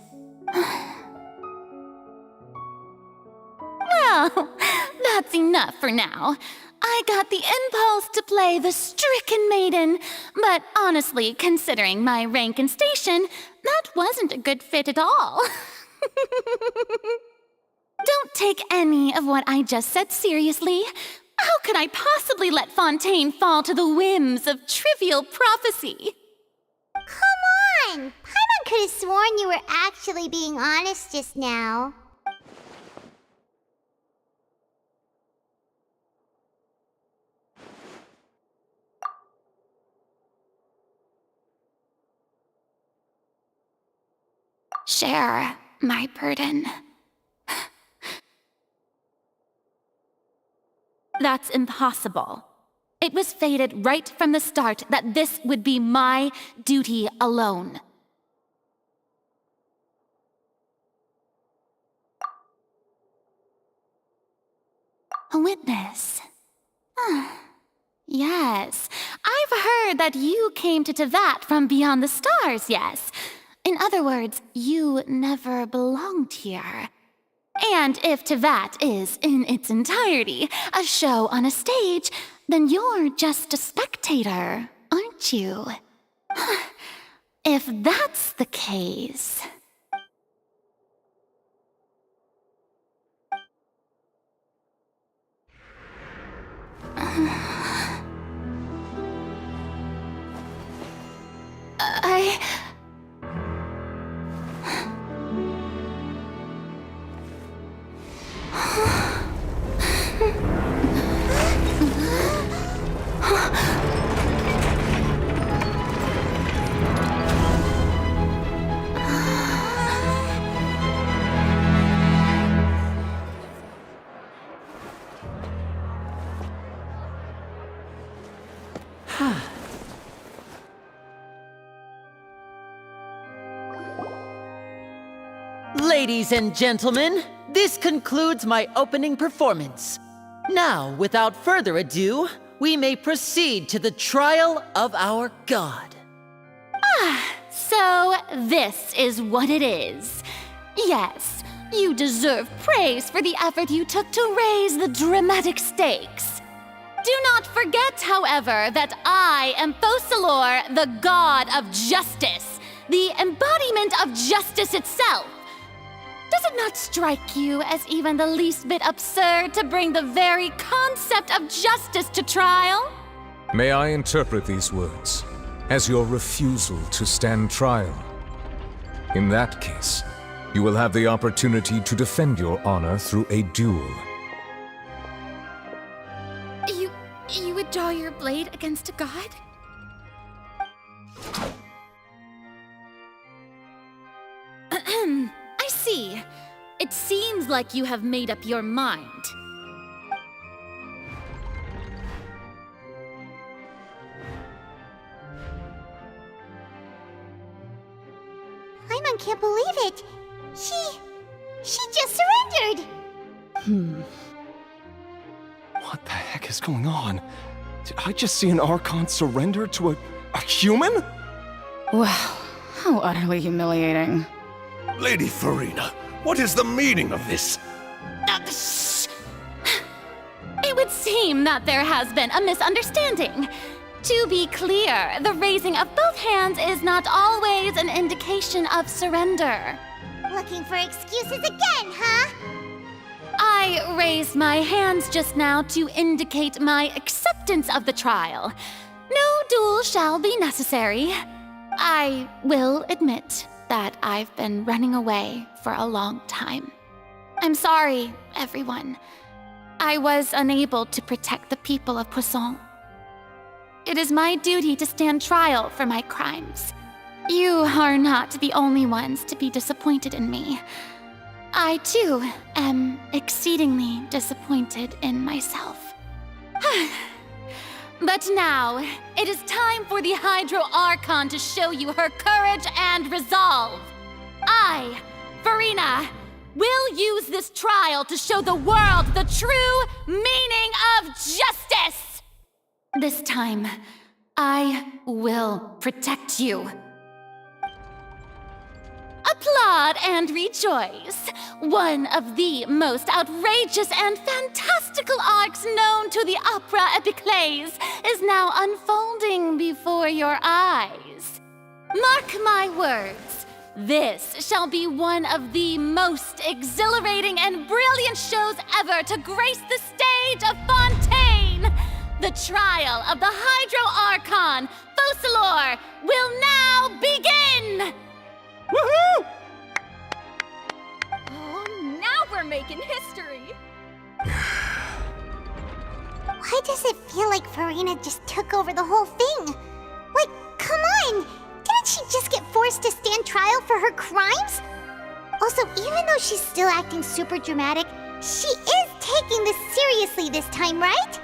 [SPEAKER 12] Well, that's enough for now. I got the impulse to play the stricken maiden, but honestly, considering my rank and station, that wasn't a good fit at all. Don't take any of what I just said seriously. How could I possibly let Fontaine fall to the whims of trivial prophecy?
[SPEAKER 8] Come on! Paimon could have sworn you were actually being honest just now.
[SPEAKER 12] Share my burden. That's impossible. It was fated right from the start that this would be my duty alone. A witness. Yes, I've heard that you came to Tevat from beyond the stars, yes. In other words, you never belonged here. And if Tevat is, in its entirety, a show on a stage, then you're just a spectator, aren't you? If that's the case...
[SPEAKER 9] Ladies and gentlemen, this concludes my opening performance. Now, without further ado, we may proceed to the trial of our god.
[SPEAKER 12] So this is what it is. Yes, you deserve praise for the effort you took to raise the dramatic stakes. Do not forget, however, that I am Focalor, the god of justice, the embodiment of justice itself. Does it not strike you as even the least bit absurd to bring the very concept of justice to trial?
[SPEAKER 7] May I interpret these words as your refusal to stand trial? In that case, you will have the opportunity to defend your honor through a duel.
[SPEAKER 12] You would draw your blade against a god? I see. It seems like you have made up your mind.
[SPEAKER 8] Paimon can't believe it. She just surrendered.
[SPEAKER 19] What the heck is going on? Did I just see an Archon surrender to a human?
[SPEAKER 20] Wow, how utterly humiliating.
[SPEAKER 5] Lady Farina, what is the meaning of this?
[SPEAKER 12] Shh! It would seem that there has been a misunderstanding. To be clear, the raising of both hands is not always an indication of surrender.
[SPEAKER 8] Looking for excuses again, huh?
[SPEAKER 12] I raised my hands just now to indicate my acceptance of the trial. No duel shall be necessary. I will admit that I've been running away for a long time. I'm sorry, everyone. I was unable to protect the people of Poisson. It is my duty to stand trial for my crimes. You are not the only ones to be disappointed in me. I, too, am exceedingly disappointed in myself. But now, it is time for the Hydro Archon to show you her courage and resolve. I, Farina, will use this trial to show the world the true meaning of justice! This time, I will protect you. Applaud and rejoice! One of the most outrageous and fantastical arcs known to the opera epiclese is now unfolding before your eyes. Mark my words, this shall be one of the most exhilarating and brilliant shows ever to grace the stage of Fontaine! The trial of the Hydro Archon, Focalor, will now begin!
[SPEAKER 17] Woohoo! Oh, now we're making history!
[SPEAKER 8] Why does it feel like Farina just took over the whole thing? Like, come on! Didn't she just get forced to stand trial for her crimes? Also, even though she's still acting super dramatic, she is taking this seriously this time, right?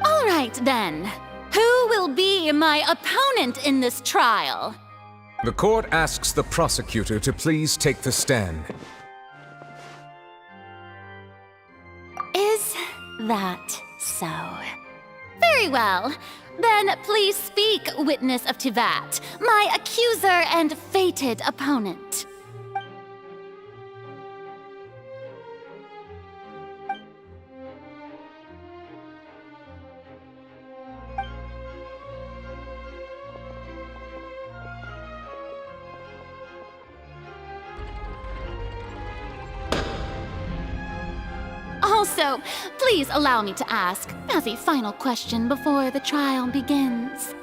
[SPEAKER 12] All right, then. Who will be my opponent in this trial?
[SPEAKER 7] The court asks the prosecutor to please take the stand.
[SPEAKER 12] Is that so? Very well. Then please speak, witness of Tivat, my accuser and fated opponent. Also, please allow me to ask, as a final question before the trial begins.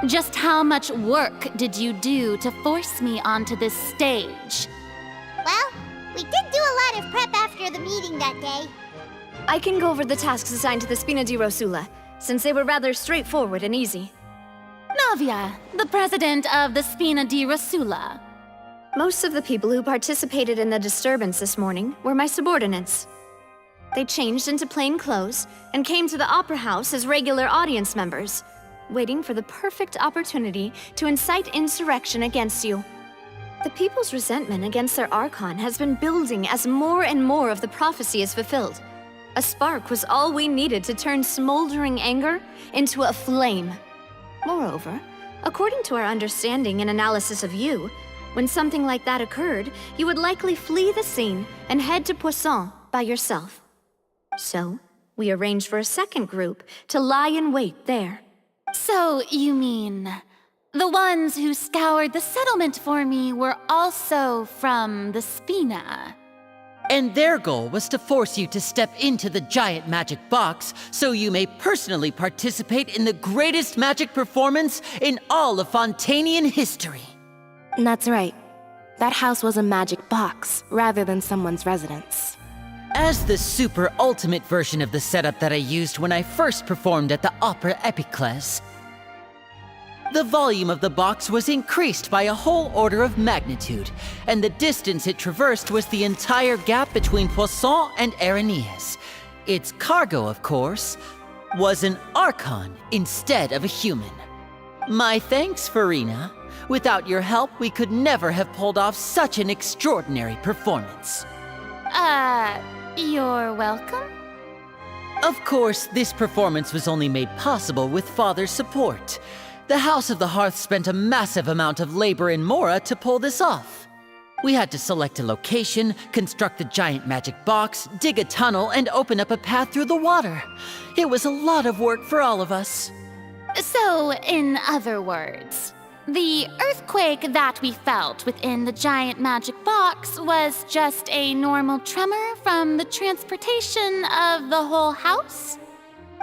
[SPEAKER 12] Just how much work did you do to force me onto this stage?
[SPEAKER 8] Well, we did do a lot of prep after the meeting that day.
[SPEAKER 2] I can go over the tasks assigned to the Spina di Rosula, since they were rather straightforward and easy.
[SPEAKER 12] Navia, the president of the Spina di Rosula.
[SPEAKER 2] Most of the people who participated in the disturbance this morning were my subordinates. They changed into plain clothes and came to the Opera House as regular audience members, waiting for the perfect opportunity to incite insurrection against you. The people's resentment against their Archon has been building as more and more of the prophecy is fulfilled. A spark was all we needed to turn smoldering anger into a flame. Moreover, according to our understanding and analysis of you, when something like that occurred, you would likely flee the scene and head to Poisson by yourself. So, we arranged for a second group to lie in wait there.
[SPEAKER 12] So, you mean the ones who scoured the settlement for me were also from the Spina?
[SPEAKER 9] And their goal was to force you to step into the giant magic box so you may personally participate in the greatest magic performance in all of Fontanian history.
[SPEAKER 13] That's right. That house was a magic box, rather than someone's residence.
[SPEAKER 9] As the super ultimate version of the setup that I used when I first performed at the Opera Epiclese, the volume of the box was increased by a whole order of magnitude, and the distance it traversed was the entire gap between Poisson and Araneas. Its cargo, of course, was an Archon instead of a human. My thanks, Farina. Without your help, we could never have pulled off such an extraordinary performance.
[SPEAKER 12] You're welcome?
[SPEAKER 9] Of course, this performance was only made possible with Father's support. The House of the Hearth spent a massive amount of labor in Mora to pull this off. We had to select a location, construct the giant magic box, dig a tunnel, and open up a path through the water. It was a lot of work for all of us.
[SPEAKER 12] So, in other words, the earthquake that we felt within the giant magic box was just a normal tremor from the transportation of the whole house?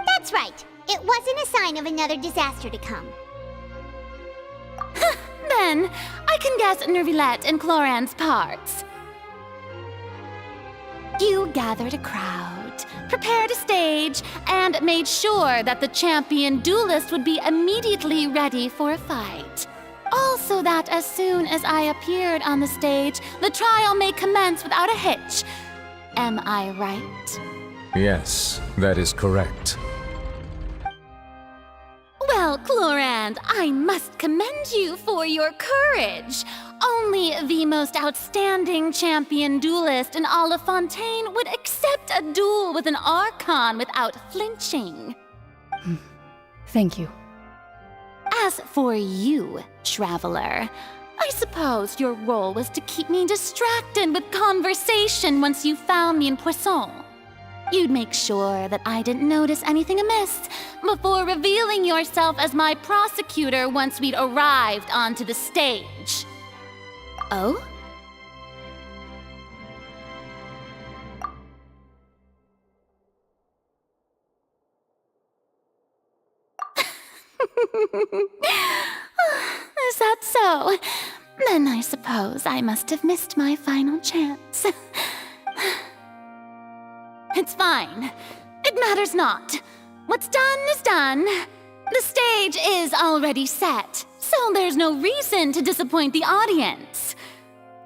[SPEAKER 8] That's right. It wasn't a sign of another disaster to come.
[SPEAKER 12] Then, I can guess Nervilette and Cloran's parts. You gathered a crowd, prepared a stage, and made sure that the champion duelist would be immediately ready for a fight. Also that as soon as I appeared on the stage, the trial may commence without a hitch. Am I right?
[SPEAKER 7] Yes, that is correct.
[SPEAKER 12] Well, Clorand, I must commend you for your courage. Only the most outstanding champion duelist in all of Fontaine would accept a duel with an Archon without flinching.
[SPEAKER 15] Thank you.
[SPEAKER 12] As for you, Traveler, I suppose your role was to keep me distracted with conversation once you found me in Poisson. You'd make sure that I didn't notice anything amiss before revealing yourself as my prosecutor once we'd arrived onto the stage. Oh? Is that so? Then I suppose I must have missed my final chance. It's fine. It matters not. What's done is done. The stage is already set, so there's no reason to disappoint the audience.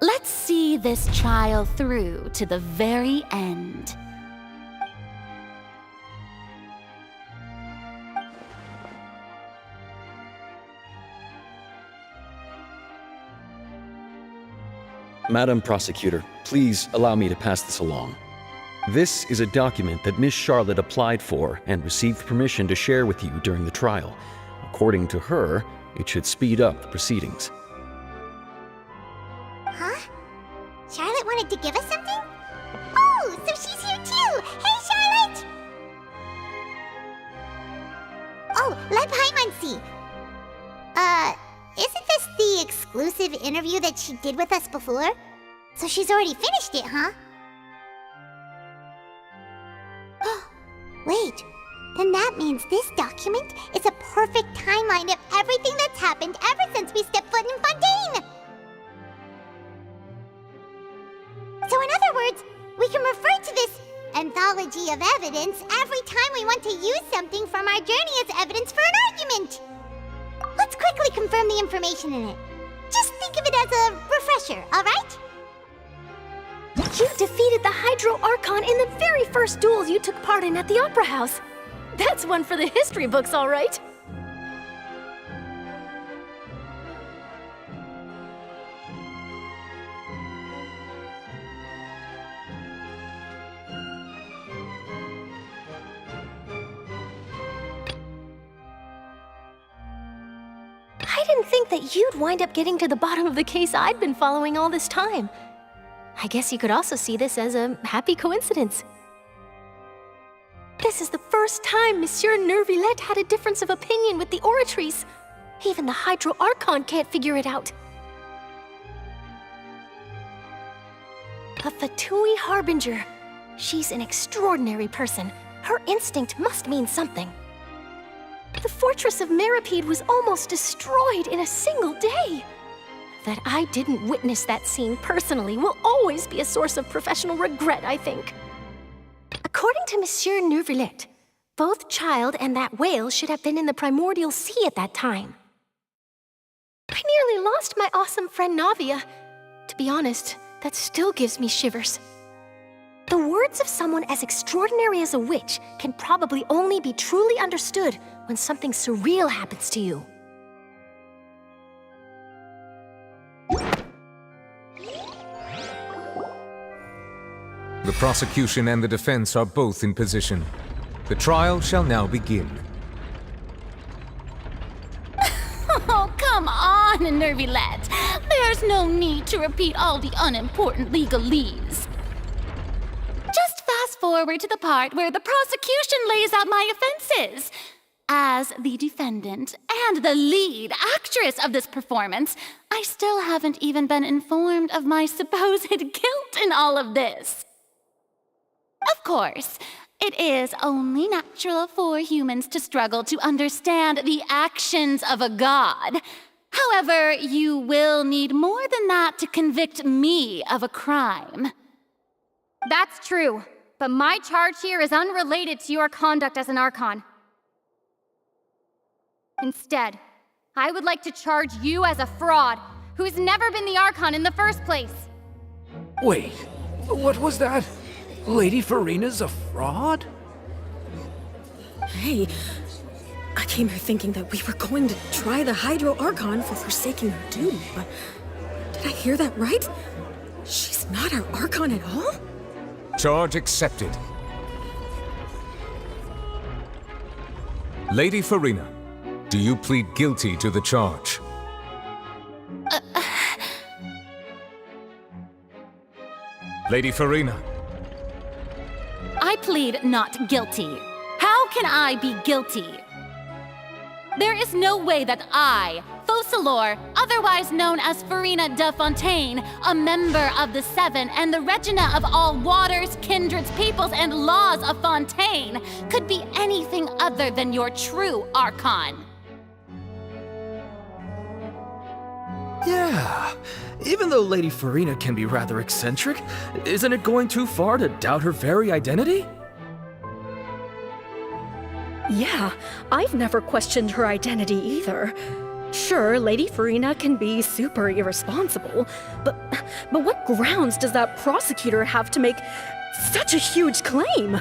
[SPEAKER 12] Let's see this trial through to the very end.
[SPEAKER 21] Madam Prosecutor, please allow me to pass this along. This is a document that Miss Charlotte applied for and received permission to share with you during the trial. According to her, it should speed up the proceedings.
[SPEAKER 8] Huh? Charlotte wanted to give us something? Oh, so she's here too! Hey, Charlotte! Oh, let Paimon see. Isn't this the exclusive interview that she did with us before? So she's already finished it, huh? Wait, then that means this document is a perfect timeline of everything that's happened ever since we stepped foot in Fontaine! So in other words, we can refer to this anthology of evidence every time we want to use something from our journey as evidence for an argument! Let's quickly confirm the information in it. Just think of it as a refresher, alright?
[SPEAKER 17] You defeated the Hydro Archon in the very first duels you took part in at the Opera House. That's one for the history books, all right. I didn't think that you'd wind up getting to the bottom of the case I'd been following all this time. I guess you could also see this as a happy coincidence. This is the first time Monsieur Nervillette had a difference of opinion with the Oratrice. Even the Hydro Archon can't figure it out. A Fatui Harbinger. She's an extraordinary person. Her instinct must mean something. The fortress of Meripede was almost destroyed in a single day. That I didn't witness that scene personally will always be a source of professional regret, I think. According to Monsieur Nervillette, both Child and that whale should have been in the primordial sea at that time. I nearly lost my awesome friend Navia. To be honest, that still gives me shivers. The words of someone as extraordinary as a witch can probably only be truly understood when something surreal happens to you.
[SPEAKER 7] The prosecution and the defense are both in position. The trial shall now begin.
[SPEAKER 12] Oh, come on, Nervillette. There's no need to repeat all the unimportant legalese. Just fast forward to the part where the prosecution lays out my offenses. As the defendant and the lead actress of this performance, I still haven't even been informed of my supposed guilt in all of this. Of course, it is only natural for humans to struggle to understand the actions of a god. However, you will need more than that to convict me of a crime.
[SPEAKER 3] That's true, but my charge here is unrelated to your conduct as an Archon. Instead, I would like to charge you as a fraud who's never been the Archon in the first place.
[SPEAKER 22] Wait, what was that? Lady Farina's a fraud?
[SPEAKER 23] Hey, I came here thinking that we were going to try the Hydro Archon for forsaking her duty, but did I hear that right? She's not our Archon at all?
[SPEAKER 7] Charge accepted. Lady Farina, do you plead guilty to the charge? Lady Farina.
[SPEAKER 12] I plead not guilty. How can I be guilty? There is no way that I, Focalor, otherwise known as Farina de Fontaine, a member of the Seven and the Regina of all waters, kindreds, peoples, and laws of Fontaine, could be anything other than your true Archon.
[SPEAKER 22] Yeah, even though Lady Farina can be rather eccentric, isn't it going too far to doubt her very identity?
[SPEAKER 24] Yeah, I've never questioned her identity either. Sure, Lady Farina can be super irresponsible, but what grounds does that prosecutor have to make such a huge claim?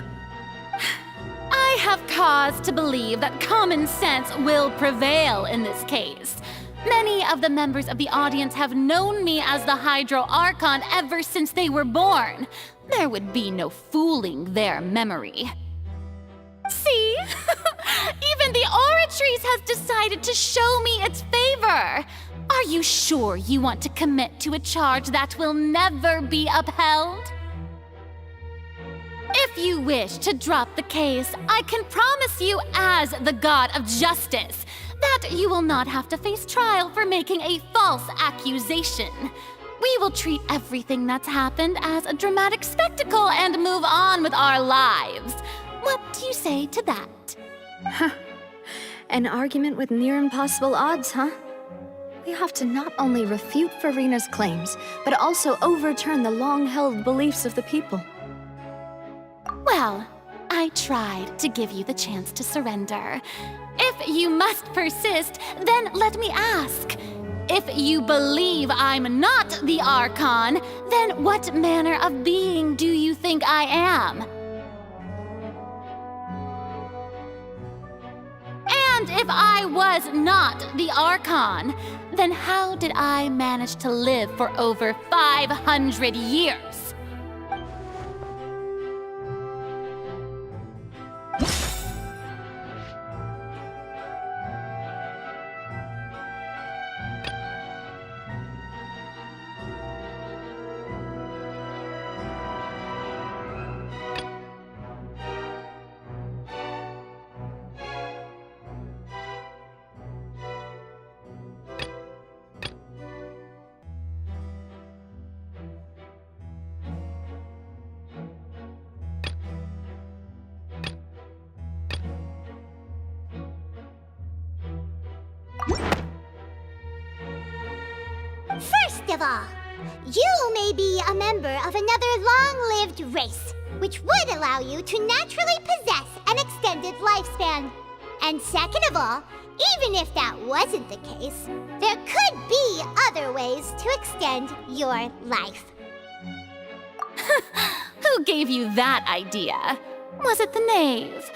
[SPEAKER 12] I have cause to believe that common sense will prevail in this case. Many of the members of the audience have known me as the Hydro Archon ever since they were born. There would be no fooling their memory. See? Even the Oratrice has decided to show me its favor. Are you sure you want to commit to a charge that will never be upheld? If you wish to drop the case, I can promise you as the God of Justice that you will not have to face trial for making a false accusation. We will treat everything that's happened as a dramatic spectacle and move on with our lives. What do you say to that?
[SPEAKER 2] Huh. An argument with near impossible odds, huh? We have to not only refute Farina's claims, but also overturn the long-held beliefs of the people.
[SPEAKER 12] Well, I tried to give you the chance to surrender. If you must persist, then let me ask. If you believe I'm not the Archon, then what manner of being do you think I am? And if I was not the Archon, then how did I manage to live for over 500 years?
[SPEAKER 8] of all, you may be a member of another long-lived race, which would allow you to naturally possess an extended lifespan. And second of all, even if that wasn't the case, there could be other ways to extend your life.
[SPEAKER 12] Who gave you that idea? Was it the knave?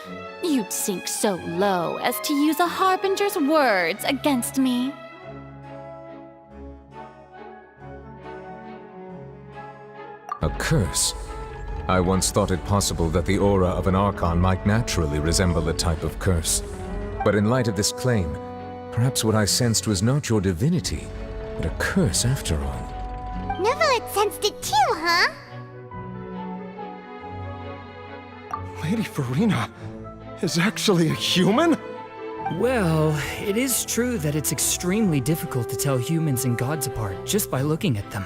[SPEAKER 12] You'd sink so low as to use a harbinger's words against me.
[SPEAKER 7] A curse? I once thought it possible that the aura of an Archon might naturally resemble a type of curse. But in light of this claim, perhaps what I sensed was not your divinity, but a curse after all.
[SPEAKER 8] Neuvillette sensed it too, huh?
[SPEAKER 19] Lady Farina is actually a human?
[SPEAKER 1] Well, it is true that it's extremely difficult to tell humans and gods apart just by looking at them.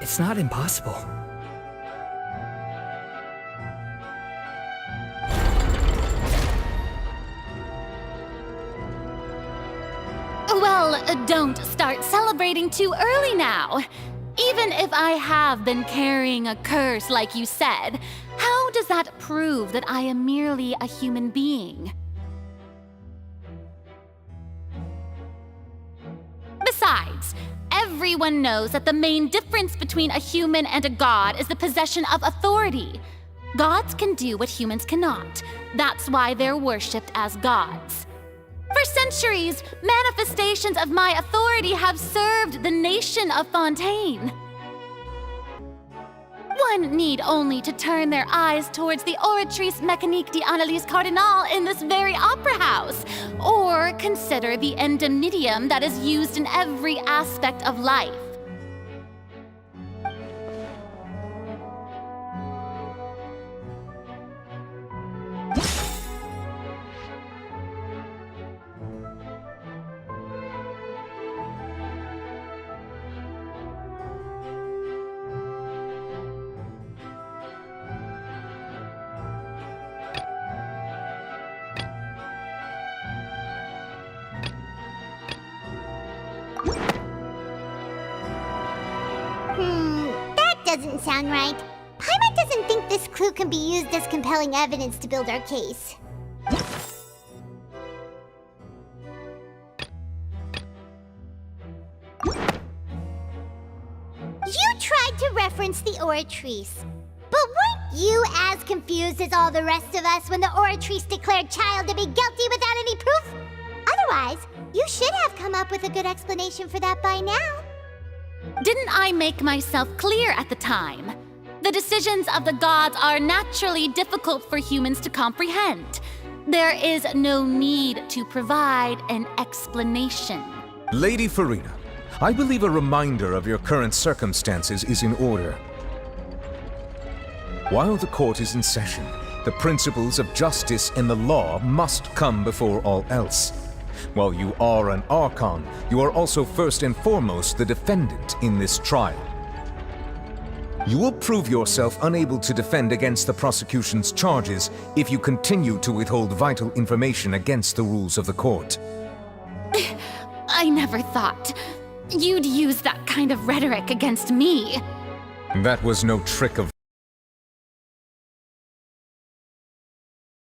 [SPEAKER 1] It's not impossible.
[SPEAKER 12] Well, don't start celebrating too early now. Even if I have been carrying a curse like you said, how does that prove that I am merely a human being? Besides, everyone knows that the main difference between a human and a god is the possession of authority. Gods can do what humans cannot. That's why they're worshipped as gods. For centuries, manifestations of my authority have served the nation of Fontaine. One need only to turn their eyes towards the Oratrice Mécanique d'Analyse Cardinal in this very opera house, or consider the endemnitium that is used in every aspect of life.
[SPEAKER 8] That doesn't sound right. Paimon doesn't think this clue can be used as compelling evidence to build our case. You tried to reference the Oratrice. But weren't you as confused as all the rest of us when the Oratrice declared Child to be guilty without any proof? Otherwise, you should have come up with a good explanation for that by now.
[SPEAKER 12] Didn't I make myself clear at the time? The decisions of the gods are naturally difficult for humans to comprehend. There is no need to provide an explanation.
[SPEAKER 7] Lady Farina, I believe a reminder of your current circumstances is in order. While the court is in session, the principles of justice and the law must come before all else. While you are an Archon, you are also first and foremost the defendant in this trial. You will prove yourself unable to defend against the prosecution's charges if you continue to withhold vital information against the rules of the court.
[SPEAKER 12] I never thought you'd use that kind of rhetoric against me.
[SPEAKER 7] That was no trick of